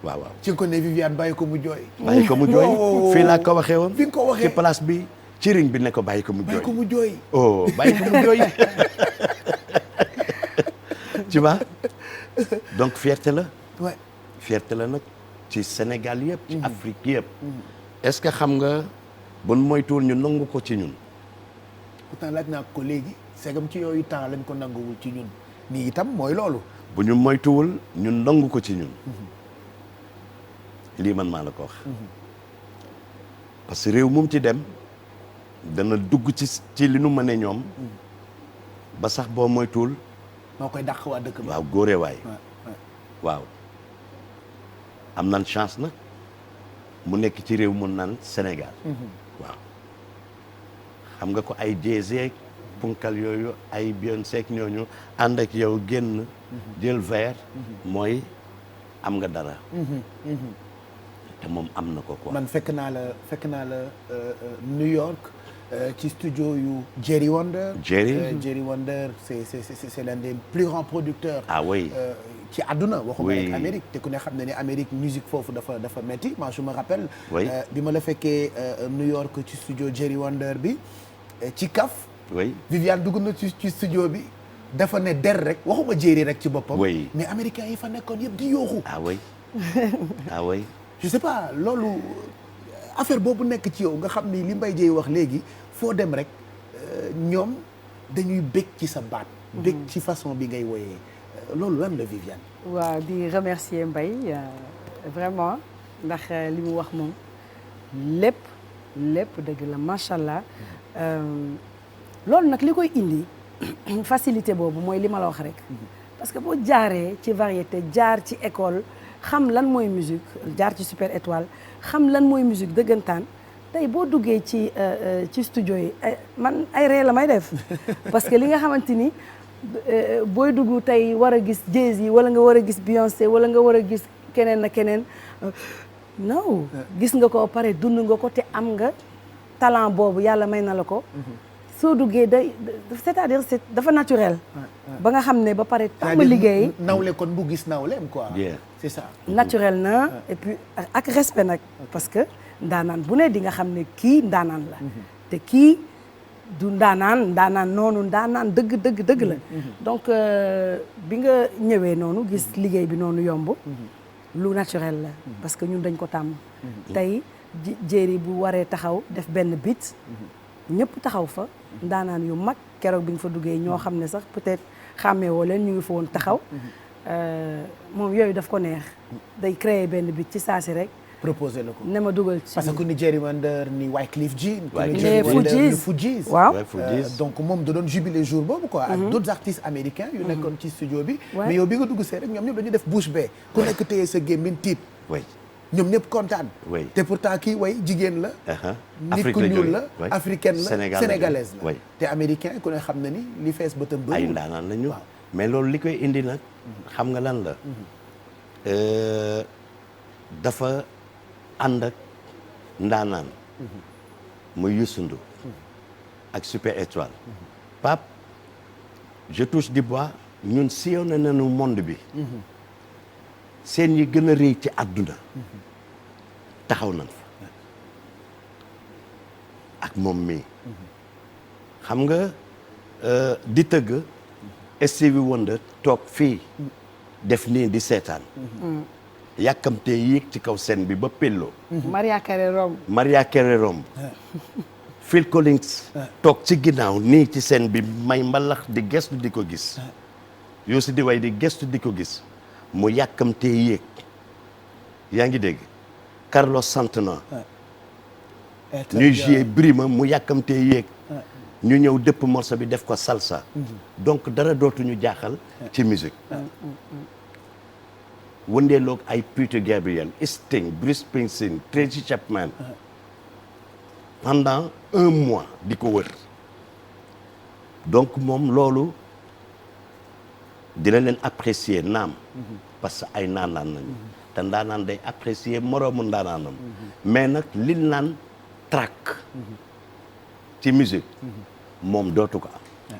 waaw. ci ko ne Viviane bàyyi ko mu jooy. bàyyi ko mu jooy fii laa ko waxee woon. fi nga ko waxee ci place bi ci ring bi ne ko bàyyi ko mu jooy. bàyyi ko mu jooy. oh bàyyi ko mu jooy. tu vois donc fierté la. ouais. fierté la nag ci Sénégal yëpp. ci Afrique yëpp. est-ce que xam nga bon moytuwul ñu nangu ko ci ñun. pourtant laaj naa ko léegi segam ci yooyu temps lañ ko nanguwul ci ñun nii itam mooy loolu. bu ñu moytuwul ñun nangu ko ci ñun. lii man maa la ko wax. parce que réew moom ci dem dana dugg ci li nu mëne ñoom. ba sax boo moytuwul. moo koy dàq waa dëkk ba. waaw góore waay. waaw. am nan chance nag mu nekk ci réew mun naan Sénégal. waaw. xam nga ko ay Jay-Z punkal yooyu ay Beyoncé ak ñooñu ànd ak yow génn. jël verre. mooy am nga dara. te moom am na ko quoi. man fekk naa la New York ci studio yu Jerry Wonder. Jerry Wonder c'est l'un des plus grands producteurs. ah oui. ci àdduna waxuma rek Amérique te ku ne xam ne ni Amérique musique foofu dafa metti moi je me rappelle. bi ma la fekkee New York ci studio Jerry Wonder bi ci kaf. oui Viviane dugg na ci studio bi dafa ne der rek waxuma Jerry rek ci boppam. oui mais américains yi fa nekkoon yëpp di yooxu. ah oui ah oui. je sais pas loolu affaire boobu nekk ci yow nga xam ni li Mbaye Dieye wax léegi foo dem rek ñoom dañuy bég ci sa baat. bég ci façon bi ngay woyee loolu lan la Viviane. waaw di remercier Mbaye vraiment ndax li mu wax moom lépp dëgg la macha allah loolu nag li koy indi facilité boobu mooy li ma la wax rek. parce que boo jaaree ci variété jaar ci école. xam lan mooy musique jaar ci Super Étoile xam lan mooy musique dëggantaan tey boo duggee ci studio yi man ay ree la may def parce que li nga xamante ni booy dugg tey war a gis Jay-Z wala nga war a gis Beyoncé wala nga war a gis keneen na keneen non gis nga ko pare dund nga ko te am nga talent boobu yàlla may na la ko soo duggee c'est-à-dire dafa naturel ba nga xam ne ba pare tàmm liggéey nawle kon bu gis nawleem quoi c'est ça naturel na et puis ak respect nag parce que ndaanaan bu ne di nga xam ne kii ndaanaan la te kii du ndaanaan noonu ndaanaan dëgg la donc bi nga ñëwee noonu gis liggéey bi noonu yomb lu naturel la parce que ñun dañ ko tàmm tey Jerry bu waree taxaw def benn beat ñëpp taxaw fa ndaanaan yu mag keroog bi nga fa duggee ñoo xam ne sax peut-être xàmmee woo leen ñu ngi fa woon taxaw moom yooyu daf ko neex day créer benn beat ci saasi rek proposé la ko ne ma dugal ci parce que ku ni Jerry Wonder ni Wyclef Jean les Fugees waaw donc moom da doon jubilé jour boobu quoi ak d'autres artistes américains yu nekkoon ci studio bi mais yow bi nga dugg see rek ñoom ñëpp dañu def bouche bée ku nekk téye sa gémmiñ tiit ñoom ñëpp kontaan te pourtant kii way jigéen la nit ku ñuul la africaine la sénégalaise la te américain ku ne xam na ni li fees bëtam bëri ay ndaanaan la ñu mais loolu li koy indi nag xam nga lan la dafa ànd ak ndaanaan muy Youssou Ndour ak Super Étoile Pape je touche du bois ñun sillonné nañu monde bi seen yi gën a rëy ci àdduna taxaw nañ fa ak moom mii xam nga di tëgg Stevie Wonder toog fii def nii di seetaan yàkkamtee yéeg ci kaw scène bi ba pelloo Maria Carey romb Phil Collins toog ci ginnaaw nii ci scène bi may mbalax di gestu di ko gis Youssou di way di gestu di ko gis mu yàkkamtee yéeg yaa ngi dégg Carlos Santana ñuy jouer Brima mu yàkkamtee yéeg ñu ñëw dëpp morceau bi def ko salsa donc dara dootuñu jaaxal ci musique wëndeeloog ay Peter Gabriel, Sting, Bruce Springsteen, Tracy Chapman pendant 1 mois di ko wër donc moom loolu dina leen apprécier naam parce que ay ndaanaan nañu te ndaanaan day apprécier moroomu ndaanaanam mais nag li naan track ci musique moom dootu ko am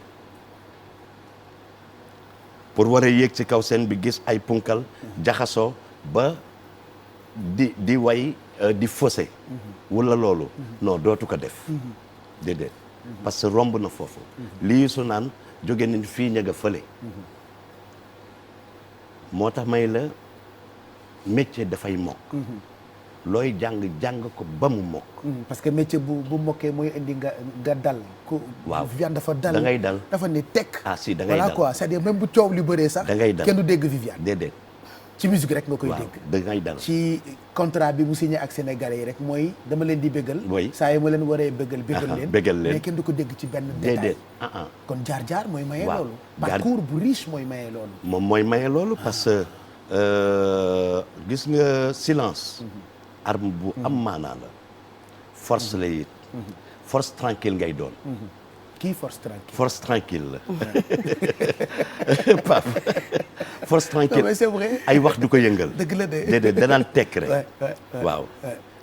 pour war a yéeg ci kaw scène bi gis ay punkal jaxasoo ba di way di faussé wala loolu non dootu ko def déedéet parce que romb na foofu lii su naan jóge nañ fii ña nga fële moo tax may la métier dafay mokk looy jàng ko ba mu mokk parce que métier bu mokkee mooy indi nga dal ku waaw Viviane dafa dal da ngay dal dafa ne tekk ah si da ngay voilà dal quoi c'est-à-dire même bu coow li bëree sax da ngay dal kenn du dégg Viviane déedéet ci musique rek nga koy waaw dégg da ngay dal ci contrat bi mu signé ak sénégalais yi rek mooy dama leen di béggal oui saa yi ma leen waree béggal leen béggal leen mais kenn du ko dégg ci benn détail déedéet kon jaar-jaar mooy maye waaw loolu parcours bu riche mooy maye loolu moom mooy maye loolu parce que gis nga silence arme bu am maanaa la force la it force tranquille ngay doon kii force tranquille la Pape force tranquille mais c'est vrai ay wax du ko yëngal dëgg la de déedéet danaan tekk rek ouais. waaw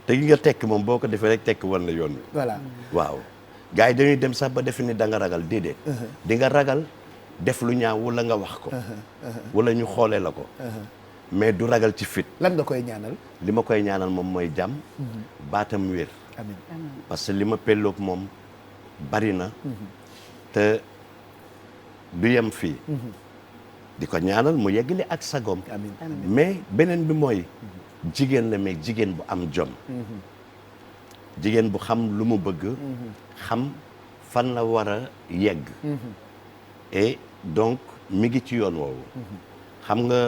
te gi nga tekk moom boo ko defee rek tekk wan la yoon wi voilà waaw gars yi dañuy dem sax ba defe ni da nga ragal déedéet di nga ragal def lu ñaaw wala nga wax ko wala ñu xoolee la ko mais du ragal ci fit lan nga koy ñaanal li ma koy ñaanal moom mooy jàmm baatam wér amiin parce que li ma pelloog moom bari na te du yem fii di ko ñaanal mu yeggali ak sagom amiin mais beneen bi mooy jigéen la mais jigéen bu am jom jigéen bu xam lu mu bëgg xam fan la war a yegg et donc mi ngi ci yoon woowu xam nga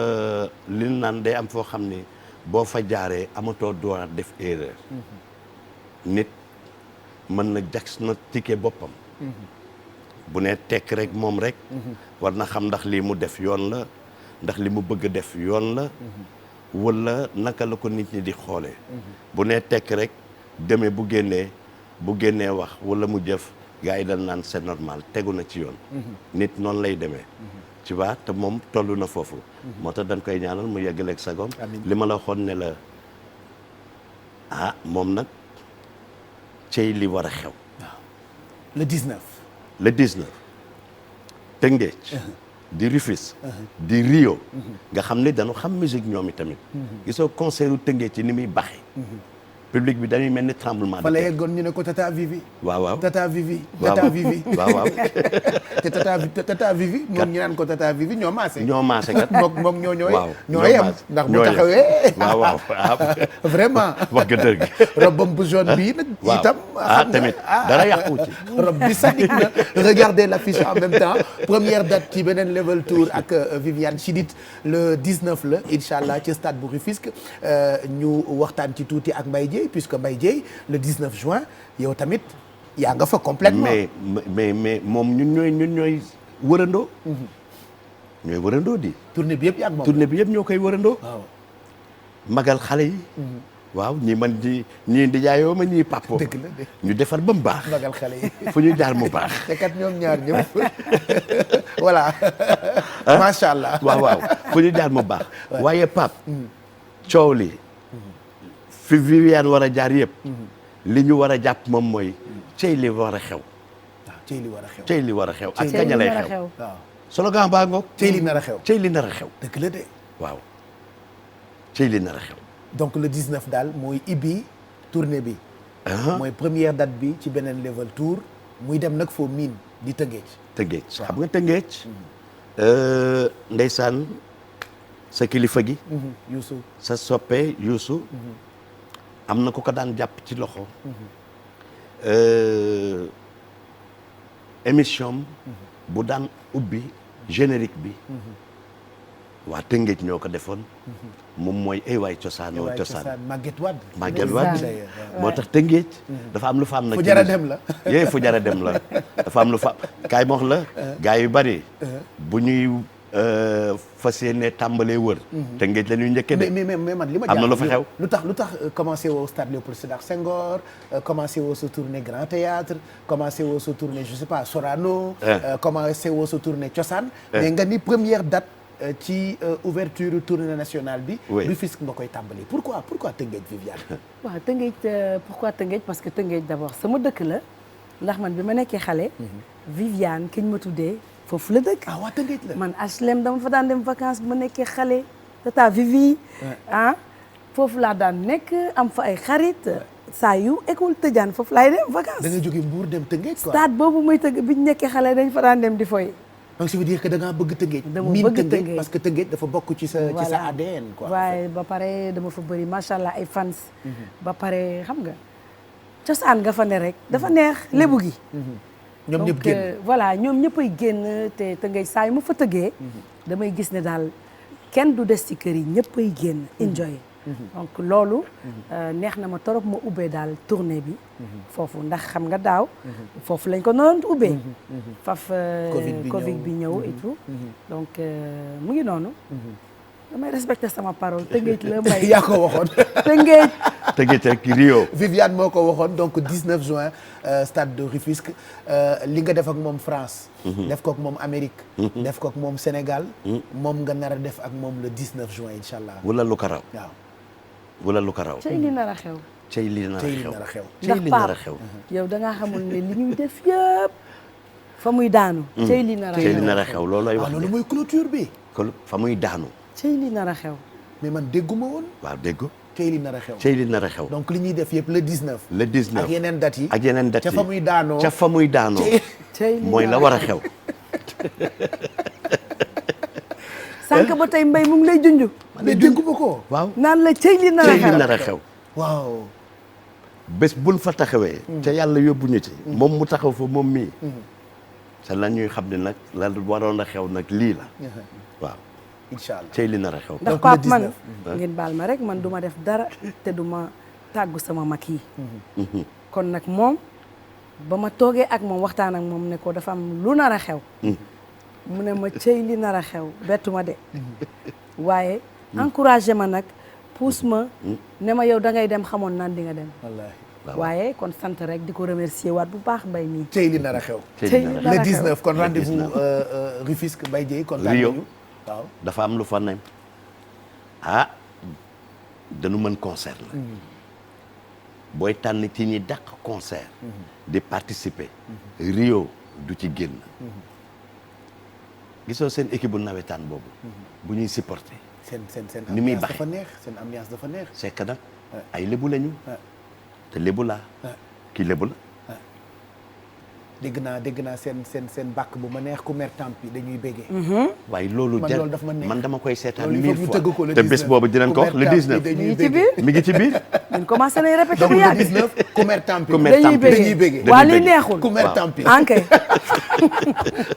li naan day am foo xam ni boo fa jaaree amatoo droit def erreur nit mën na diagnostiquer boppam bu ne tekk rek moom rek war na xam ndax lii mu def yoon la ndax li mu bëgg def yoon la wala naka la ko nit ñi di xoolee bu ne tekk rek demee bu génnee wax wala mu jëf gars yi dañ naan c'est normal tegu na ci yoon nit noonu lay demee tu vois te moom toll na foofu moo tax dañ koy ñaanal mu yeggaleeg sagom li ma la waxoon ne la moom nag cey li war a xew le 19 le 19 Tëngéej di Rufisque di Rio nga xam ne dañu xam musique ñoom i tamit gisoo concert u Tëngéej ci ni muy baxee public bi dañuy mel ni tremblement de fa la terre yeggoon ñu ne ko Tata Vivi waaw Tata Vivi waaw Tata Vivi waaw te Tata Vivi moom ñu naan ko Tata Vivi ñoo maase kat moom ñoo waaw yem ndax bu taxawee waaw vraiment wax nga dëgg robam bu jaune bii nag itam tamit dara yàqu ci rob bi sadik na regardez l'affiche en même temps première date ci beneen level tour ak Viviane Chidid le 19 la inchallah ci stade bu Rufisque ñu waxtaan ci tuuti ak Mbaye Dièye puisque Mbaye Dièye le 19 juin yow tamit yaa nga fa complètement mais moom ñun ñooy wërandoo ñooy wërandoo di tournée bi yëpp yaa moom tournée bi yëpp ñoo koy wërandoo waaw magal xale yi waaw ñii man ñii di jaayoo ma ñii pàppoo dëgg la de ñu defar ba mu baax magal xale yi fu ñu jaar mu baax te kat ñoom ñaar ñëpp voilà macha allah waaw fu ñu jaar mu baax waaye pap coow li fi Viviane war a jaar yëpp li ñu war a jàpp moom mooy cey li war a xew waaw cey li war a xew cey li war a xew ak kañ lay xew waaw slogan baa ngoog cey li nar a xew cey li nar a xew dëgg la de waaw cey li nar a xew donc le 19 daal mooy ibbi tournée bi mooy première date bi ci beneen level tour muy dem nag foo miin di Tëngéej xam nga Tëngéej ndeysaan sa kilifa gi Youssou sa soppe Youssou am na ku ko daan jàpp ci loxo émission bu daan ubbi générique bi waa Tëngéej ñoo ko defoon moom mooy ay waay cosaanoo cosaan Maguette Wade. Maguette Wade moo tax Tëngéej dafa am lu fa am nag fu jara dem la. yee fu jara dem la dafa am lu fa kaay ma wax la gars yu bari bu ñuy fas yéene tàmbalee wër Tëngéej la ñuy njëkkee de mais man li ma am na lu fa xew lu tax commencé woo stade Léopold Sédar Senghor commencé woo sa tournée Grand Théâtre commencé woo sa tournée je sais pas Sorano commencé woo sa tournée Cosaan mais nga ni première date ci ouverture tournée nationale bi Rufisque nga koy tàmbali pourquoi Tëngéej Viviane waaw Tëngéej pourquoi Tëngéej parce que Tëngéej d'abord sama dëkk la ndax man bi ma nekkee xale Viviane ki ñu ma tuddee foofu la dëkk waa Tëngéej la man HLM dama fa daan dem vacances bi ma nekkee xale tata Vivi foofu laa daan nekk am fa ay xarit saa yu école tëjaan foofu laay dem vacances da nga jóge Mbour dem Tëngéej quoi stade boobu muy tëgg bi ñu nekkee xale dañ fa daan dem di foy donc ça veut dire que da ngaa bëgg Tëngéej dama bëgg Tëngéej parce que Tëngéej dafa bokk ci sa ADN quoi waaye ba pare dama fa bëri macha allah ay fans ba pare xam nga cosaan nga fa ne rek dafa neex lébu gi ñoom ñëpp génn voilà ñoom ñëppay génn te Tëngéej saa yu ma fa tëggee damay gis ne daal kenn du des ci kër yi ñëppay génn enjoy donc loolu neex na ma torop ma ubbee daal tournée bi foofu ndax xam nga daaw foofu lañ ko noonu ubbee faf Covid bi ñëw et tout donc mu ngi noonu damay respecter sama parole Tëngéej la mbay yaa ko waxoon Tëngéej ak Rio Viviane moo ko waxoon donc 19 juin stade de Rufisque li nga def ak moom France def ko ak moom Amérique def ko ak moom Sénégal moom nga nar a def ak moom le 19 juin incha allah wala lu ko raw waaw wala lu ko raw cey li nar a xew cey li nar a xew ndax Pape yow da ngaa xamul ne li ñuy def yëpp fa muy daanu cey li nar a xew loolooy wax loolu mooy clôture bi fa muy daanu cey li nar a xew mais man dégguma woon waaw dégg cey li nar a xew cey li nar a xew donc li ñuy def yëpp le 19 le 19 ak yeneen dates yi ak yeneen dates yi ca fa muy daanoo mooy la war a xew sànq ba tey mbay mu ngi lay junj mais dégguma ko waaw naan la cey li nar a xew waaw bés buñ fa taxawee ca yàlla yóbbu ñu ci moom mu taxaw fa moom mii sa la ñuy xam ne nag la waroon a xew nag lii la waaw incha allah cey li nar a xew ndax Pape man ngeen baal ma rek man duma def dara te duma tàggu sama mag yi kon nag moom ba ma toogee ak moom waxtaan ak moom ne ko dafa am lu nar a xew mu ne ma cey li nar a xew bettu ma de waaye encouragé ma nag pousse ma ne ma yow da ngay dem xamoon naan di nga dem wallaahi waaye kon sant rek di ko remercier waat bu baax mbay mi cey li nar a xew le 19 kon rendez-vous Rufisque Mbaye Dièye kontaan nañu waaw dafa am lu fa ne dañu mën concert la booy tànn ci ñi dàq concert di participer Rio du ci génn gisoo seen équipe bu nawetaan boobu bu ñuy supporter seen ni muy ambiance baxe dafa neex seen ambiance dafa neex c'est que nag ay lébu lañu te lébu laa kii lébu la dégg naa seen bàkk bu ma neex ku mer tampi dañuy béggee waaye loolu daf ma neex man dama koy seetaan loolu 1000 il faut ñu fois tëgg ko le te bés 19 boobu dinañ ko wax le 19 mi ngi ci biir mi ngi ci biir ñun commencé nañ répété donc bu le yàgg 19 ku mer tampi dañuy béggee waa li neexul ku mer tampi ankay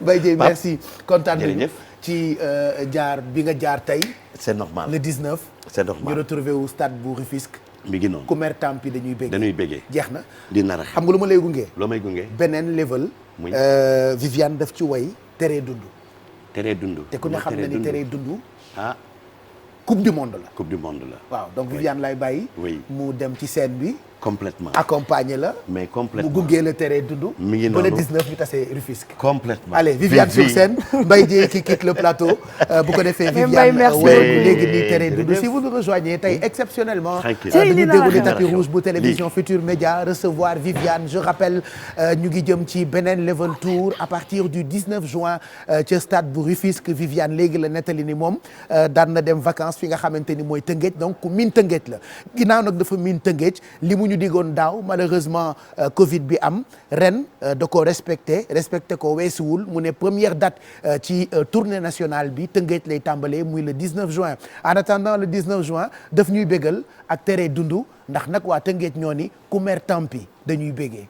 Mbaye Dièye merci kontaan nañu jërëjëf ci jaar bi nga jaar tey c'est normal le 19 c'est ñu normal retrouvé wu stade bu Rufisque mi ngi noonu ku mer tampi dañuy béggee jeex na di nar a xew xam nga lu ma lay gunge loo may gunge beneen level muy Viviane daf ci way teree dund teree dund te ku ne xam na ni teree dund coupe du monde la waaw donc Viviane lay bàyyi mu dem ci scène bi complètement accompagner la mais complètement mu gungee la teree dund mi ngi ba noonu le 19 ñu tasee Rufisque complètement allez Viviane sur scène Mbaye Dièye qui quitte le plateau bu ko defee Viviane merci woy léegi nii teree dund si vous nous rejoignez tey exceptionnellement dañu déroulé tapis rouge bu télévision Futur Média recevoir Viviane je rappelle ñu ngi jëm ci beneen level tour à partir du 19 juin ca stade bu Rufisque Viviane léegi la nettali ni moom daan na dem vacances fi nga xamante ni mooy Tëngéej donc ku miin Tëngéej la ginnaaw nag dafa miin Tëngéej li mu ñu digoon daaw malheureusement Covid bi am ren da ko respecté ko weesuwul mu ne première date ci tournée nationale bi Tëngéej lay tàmbalee muy le 19 juin en attendant le 19 juin daf ñuy bégal ak tere dundu ndax nag waa Tëngéej ñoo ni ku mer tampi dañuy bégee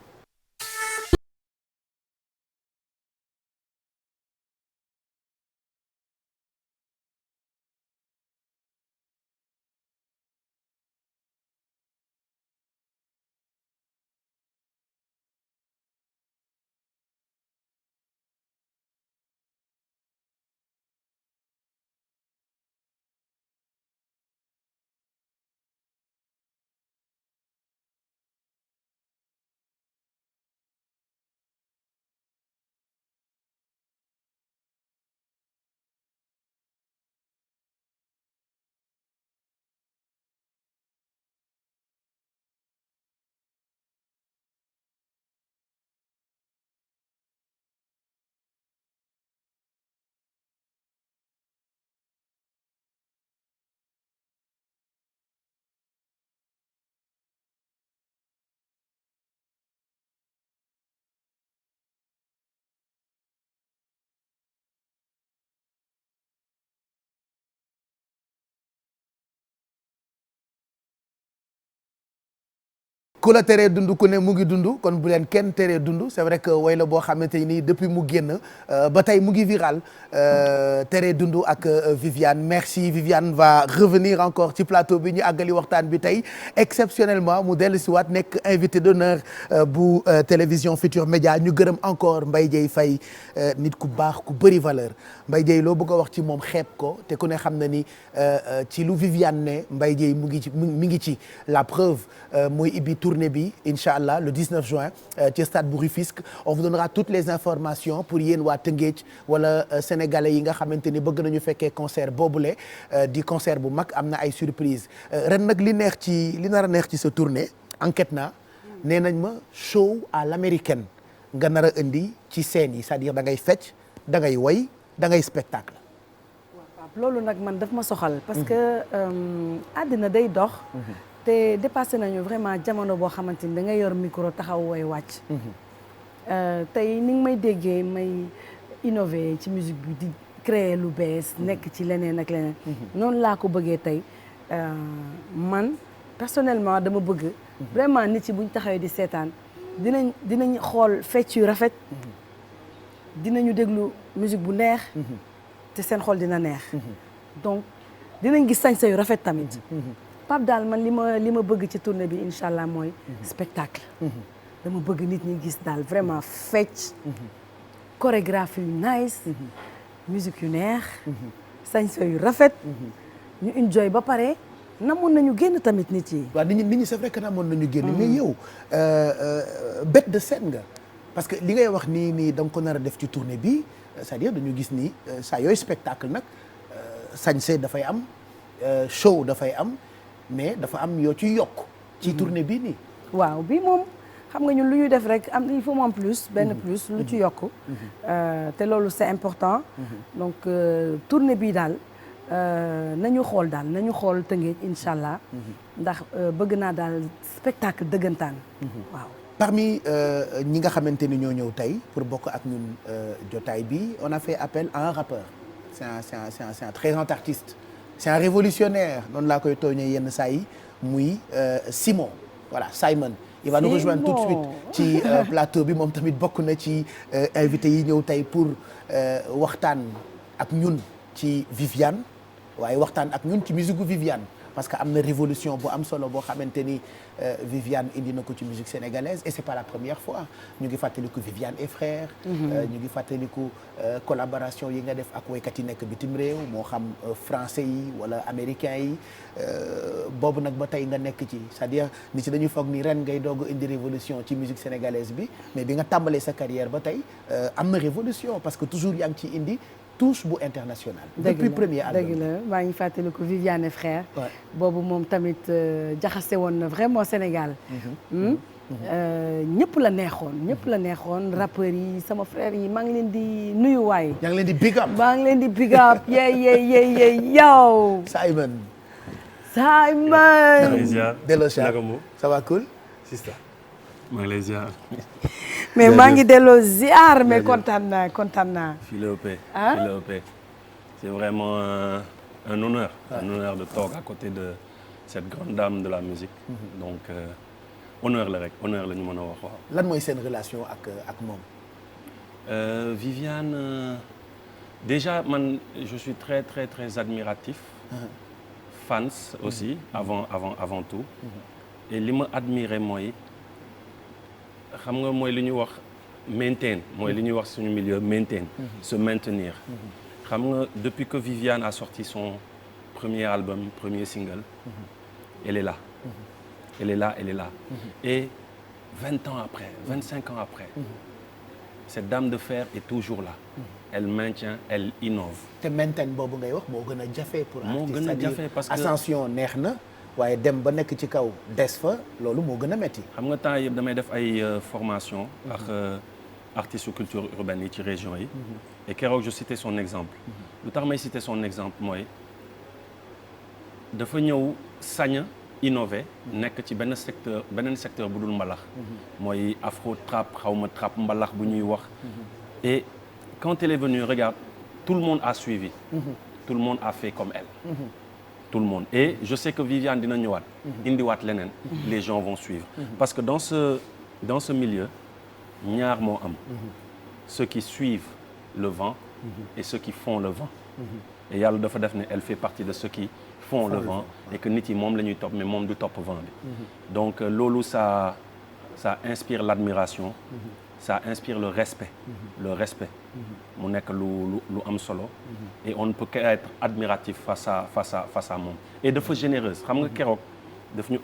ku la teree dund ku ne mu ngi dund kon bu leen kenn teree dund c'est vrai que way la boo xamante ni depuis mu génn ba tey mu ngi viral teree dund ak Viviane merci Viviane va revenir encore ci plateau bi ñu àggali waxtaan bi tey exceptionnellement mu dellu si waat nekk invité d'honneur bu télévision Futur Média ñu gërëm encore Mbaye Dieye Faye nit ku baax ku bëri valeur Mbaye Dieye loo bëgg a wax ci moom xeeb ko te ku ne xam na ni ci lu Viviane ne Mbaye Dieye mu ngi ci la preuve mooy ibbi tournée bi incha allah le 19 juin ci stade bu Rufisque on vous donnera toutes les informations pour yéen waa Tëngéej wala sénégalais yi nga xamante ni bëgg nañu fekkee concert boobule di concert bu mag am na ay surprise ren nag li nar a neex ci sa tournée enquête na nee nañ ma show à l'américaine nga nar a indi ci scène yi c'est-à-dire da ngay fecc da ngay woy da ngay spectacle. loolu nag man daf ma soxal parce que àddina day dox te dépassé nañu vraiment jamono boo xamante ni da ngay yor micro taxaw woy wàcc tey ni nga may déggee may innover ci musique bi di créer lu bees nekk ci leneen ak leneen noonu laa ko bëggee tey man personnellement dama bëgg vraiment nit ci buñ taxawee di seetaan dinañ xool fecc yu rafet dinañu déglu musique bu neex te seen xol dina neex donc dinañ gis sañse yu rafet tamit Pape daal man li ma bëgg ci tournée bi incha allah mooy spectacle dama bëgg nit ñi gis daal vraiment fecc chorégraphie yu nice musique yu neex sañse yu rafet ñu enjoy ba pare namoon nañu génn tamit nit yi waaw nit ñi c'est vrai que namoon nañu génn mais yow bête de scène nga parce que li ngay wax nii da nga ko nar a def ci tournée bi c'est-à-dire dañu gis ni saa yooyu spectacle nag sañse dafay am show dafay am mais dafa am yoo ci yokk ci tournée bii nii waaw bii moom xam nga ñun lu ñu def rek am il faut mu am plus benn plus lu ci yokk te loolu c'est important donc tournée bii daal nañu xool Tëngéej incha allah ndax bëgg naa daal spectacle dëggantaan waaw parmi ñi nga xamante ni ñoo ñëw tey pour bokk ak ñun jotaay bi on a fait appel à un rappeur c'est un très grand artiste c'est un révolutionnaire noonu laa koy tooñee yenn saa yi muy Simon voilà Simon il va nous rejoindre tout de suite ci plateau bi moom tamit bokk na ci invité yi ñëw tey pour waxtaan ak ñun ci Viviane waaye waxtaan ak ñun ci musique gu Viviane parce que am na révolution bu am solo boo xamante ni Viviane indi na ko ci musique sénégalaise et c'est pas la première fois ñu ngi fàttaliku Viviane et frères ñu ngi fàttaliku collaboration yi nga def ak woykat yi nekk bitim réew moo xam français yi wala américains yi boobu nag ba tey nga nekk ci c'est-à-dire nit ci dañuy foog ni ren ngay doog indi révolution ci musique sénégalaise bi mais bi nga tàmbalee sa carrière ba tey am na révolution parce que toujours yaa ngi ci indi touche bu international. depuis premier album dëgg la maa ngi fàttaliku Viviane et frères. boobu moom tamit jaxase woon na vraiment Sénégal. ñëpp la neexoon rappeurs yi sama frère yi maa ngi leen di nuyu waay. yaa ngi leen di big up. maa ngi leen di big up yow. Simon. Delloo ça va cool. Sista maa ngi lay ziar. mais maa ngi delloo ziar mais kontaan naa. fii la ëppee. C'est vraiment un honneur de toog à côté de cette grande dame de la musique. Donc honneur la ñu mën a wax waaw. lan mooy seen relation ak moom. Viviane déjà man je suis très très très admiratif. Fans aussi avant tout. et li ma admiré mooy. xam nga mooy li ñuy wax maintain mooy li ñuy wax suñu milieu maintain se maintenir xam nga depuis que Viviane a sorti son premier album premier single elle est là et 20 ans après 25 ans après cette dame de fer est toujours là elle maintient elle innove te maintain boobu ngay wax moo gën a jafe pour moo gën a jafe parce que ascension neex na waaye dem ba nekk ci kaw des fa loolu moo gën a metti xam nga temps yëpp damay def ay formation ak artistes culture urbaine yi ci région yi et keroog je citais son exemple lu tax may citer son exemple mooy dafa ñëw sañ innover nekk ci beneen secteur bu dul mbalax mooy afro trap xawma trap mbalax bu ñuy wax et quand elle est venue regarde tout le monde a suivi tout le monde a fait comme elle tout le monde et je sais que Viviane dina ñëwaat indiwaat leneen les gens vont suivre parce que dans ce milieu ñaar moo am ceux qui suivent le vent et ceux qui font le vent et yàlla dafa def ne elle fait partie de ceux qui font le vent et que nit yi moom la ñuy topp mais moom du topp vent bi donc loolu ça inspire l'admiration ça inspire le respect mu nekk lu am solo et on ne peut qu'être admiratif face à moom et dafa généreuse xam nga keroog daf ñu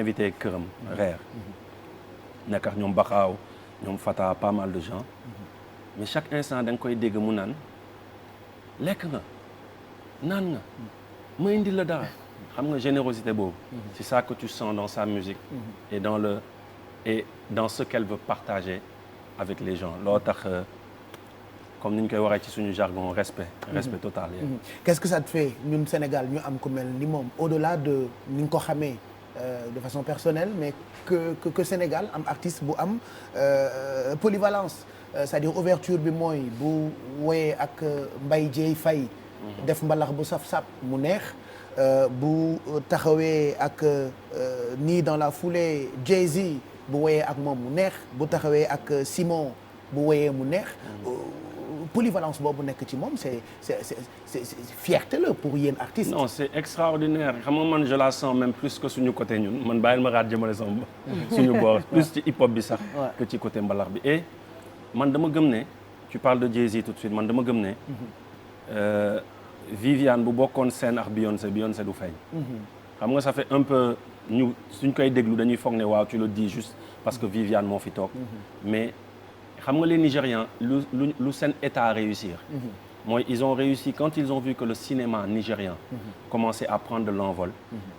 invité këram reer nekk ak ñoom Baxaaw ñoom Fata pas mal de gens mais chaque instant da nga koy dégg mu naan lekk nga naan nga ma indi la dara xam nga générosité boobu c'est ça que tu sens dans sa musique et dans ce qu'elle veut partager avec les gens loo tax comme ni ñu koy waxee ci suñu jargon respect total Qu'est-ce que ça te fait ñun Sénégal ñu am ku mel ni moom au-delà de ni nga ko xamee de façon personnelle mais que Sénégal am artiste bu am polyvalence c'est-à-dire ouverture bi mooy bu woyee ak Mbaye Dieye Faye def mbalax bu saf-sap mu neex bu taxawee ak nii dans la foulée Jay-Z bu woyee ak moom mu neex bu taxawee ak Simon bu woyee mu neex polyvalence boobu nekk ci moom c'est fierté la pour yéen artistes. Non c'est extraordinaire xam nga man je la sens même plus que suñu côté ñun man bàyyil ma raat jëmale sama suñu boor plus ci hip hop bi sax que ci côté mbalax bi et man dama gëm ne tu parles de Jay-Z tout de suite man dama gëm ne Viviane bu bokkoon scène ak Beyoncé du feeñ xam nga ça fait un peu ñu suñ koy déglu dañuy foog ne waaw tu le dis juste parce que Viviane moo fi toog mais xam nga les Nigérians lu seen état réussir mooy ils ont réussi quand ils ont vu que le cinéma nigérien commençait à prendre de l'envol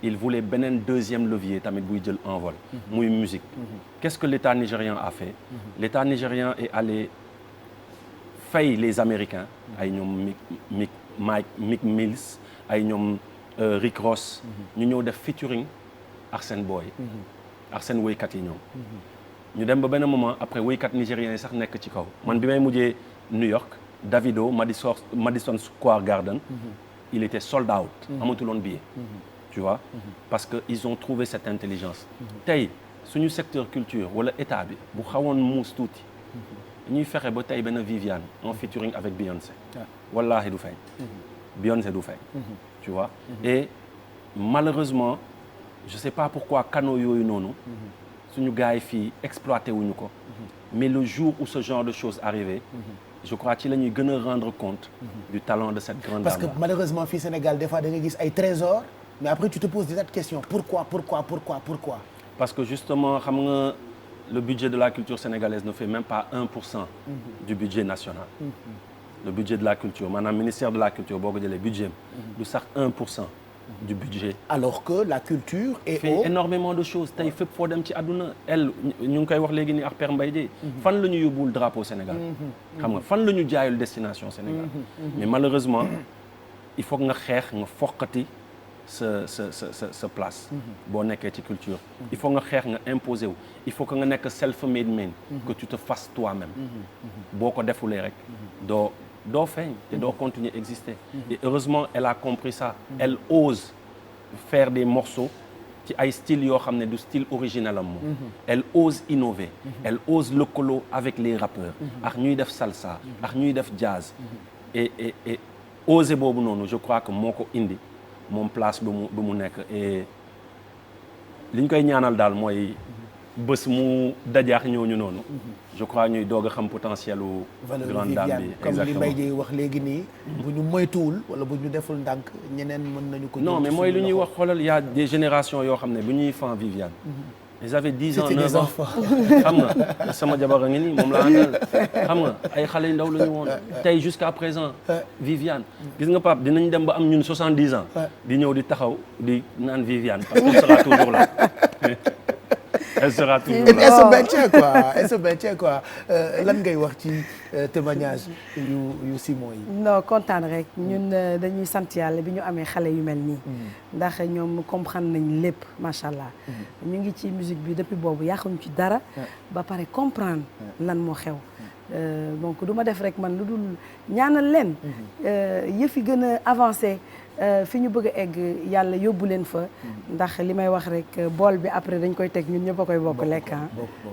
ils voulaient beneen deuxième levier tamit buy jël envol muy musique qu'est-ce que l'état nigérien a fait l'état nigérien est allé fay les Américains ay ñoom Mick Mills ay ñoom Rick Ross ñu ñëw def featuring ak seen boy ak seen woykat yi ñoom ñu dem ba benn moment après woykat nigériens yi sax nekk ci kaw man bi may mujjee New York Davido Madison Square Garden il était sold out amatuloon billet tu vois parce que ils ont trouvé cette intelligence tey suñu secteur culture wala état bi bu xawoon muus tuuti ñuy fexe ba tey benn Viviane en featuring avec Beyoncé wallahi du feeñ Beyoncé du feeñ tu vois et malheureusement je sais pas pourquoi canaux yooyu noonu suñu gars yi fii exploité wuñu ko mais le jour où ce genre de choses arrivait je crois ci la ñuy gën a rendre compte du talent de cette grande dame parce que malheureusement fii Sénégal des fois da nga gis ay trésors mais après tu te poses des tas de questions pourquoi parce que justement xam nga le budget de la culture sénégalaise ne fait même pas 1% du budget national le budget de la culture maanaam ministère de la culture boo ko jëlee budget du sax 1% du budget. Alors que la culture est fait énormément de choses tey fépp foo dem ci àdduna ñu ngi koy wax léegi nii ak Père Mbaye Dieye fan la ñu yóbbul drapeau Sénégal xam nga fan la ñu jaayul destination Sénégal mais malheureusement il faut que nga xeex nga foqati sa place boo nekkee ci culture il faut nga xeex nga imposer wu il faut que nga nekk self-made man que tu te fasses toi-même boo ko defulee rek doo feeñ te doo continuer exister et heureusement elle a compris ça elle ose faire des morceaux ci ay style yoo xam ne du style original am moom elle ose innover elle ose lëkkaloo avec les rappeurs ak ñuy def salsa ak ñuy def jazz et oser boobu noonu je crois que moo ko indi moom place bu mu nekk et li ñu koy ñaanal daal mooy bés mu dajaax ñooñu noonu je crois ñuy doog a xam potentiel u grande dame bi comme li Mbaye Dieye wax léegi nii bu ñu moytuwul wala bu ñu deful ndànk ñeneen mën nañu ko non mais mooy lu ñuy wax xoolal y a des générations yoo xam ne bu ñuy fan Viviane ils avaient 10 ans 9 ans xam nga sama jabar a ngi nii moom la àndal xam nga ay xale yu ndaw la ñu woon tey jusqu'à présent Viviane gis nga Pape dinañ dem ba am ñun 70 ans di ñëw di taxaw di naan Viviane parce qu'elle sera toujours là elle sera toujours là. Elle se maintient quoi lan ngay wax ci témoignage yu Simon yi. non kontaan rek ñun dañuy sant yàlla bi ñu amee xale yu mel nii. ndax ñoom comprendre nañ lépp macha allah. ñu ngi ci musique bi depuis boobu yàquñu ci dara. ba pare comprendre lan moo xew. donc du ma def rek man lu dul ñaanal leen yëf yi gën a avancé fi ñu bëgg a egg yàlla yóbbu leen fa ndax li may wax rek bool bi après dañ koy teg ñun ñëpp a koy bokk lekk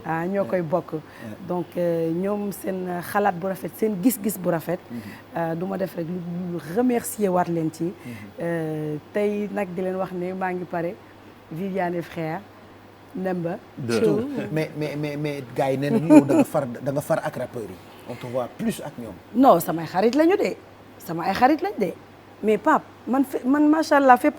ah ñoo koy bokk donc ñoom seen xalaat bu rafet seen gis-gis bu rafet du ma def rek lu remercier waat leen ci tey nag di leen wax ne maa ngi pare Viviane et frère Nemba mais gars yi nee nañu yow da nga far ak rappeurs yi on te voit plus ak ñoom non samay xarit lañu de sama ay xarit lañ de mais Pape man macha allah fépp laa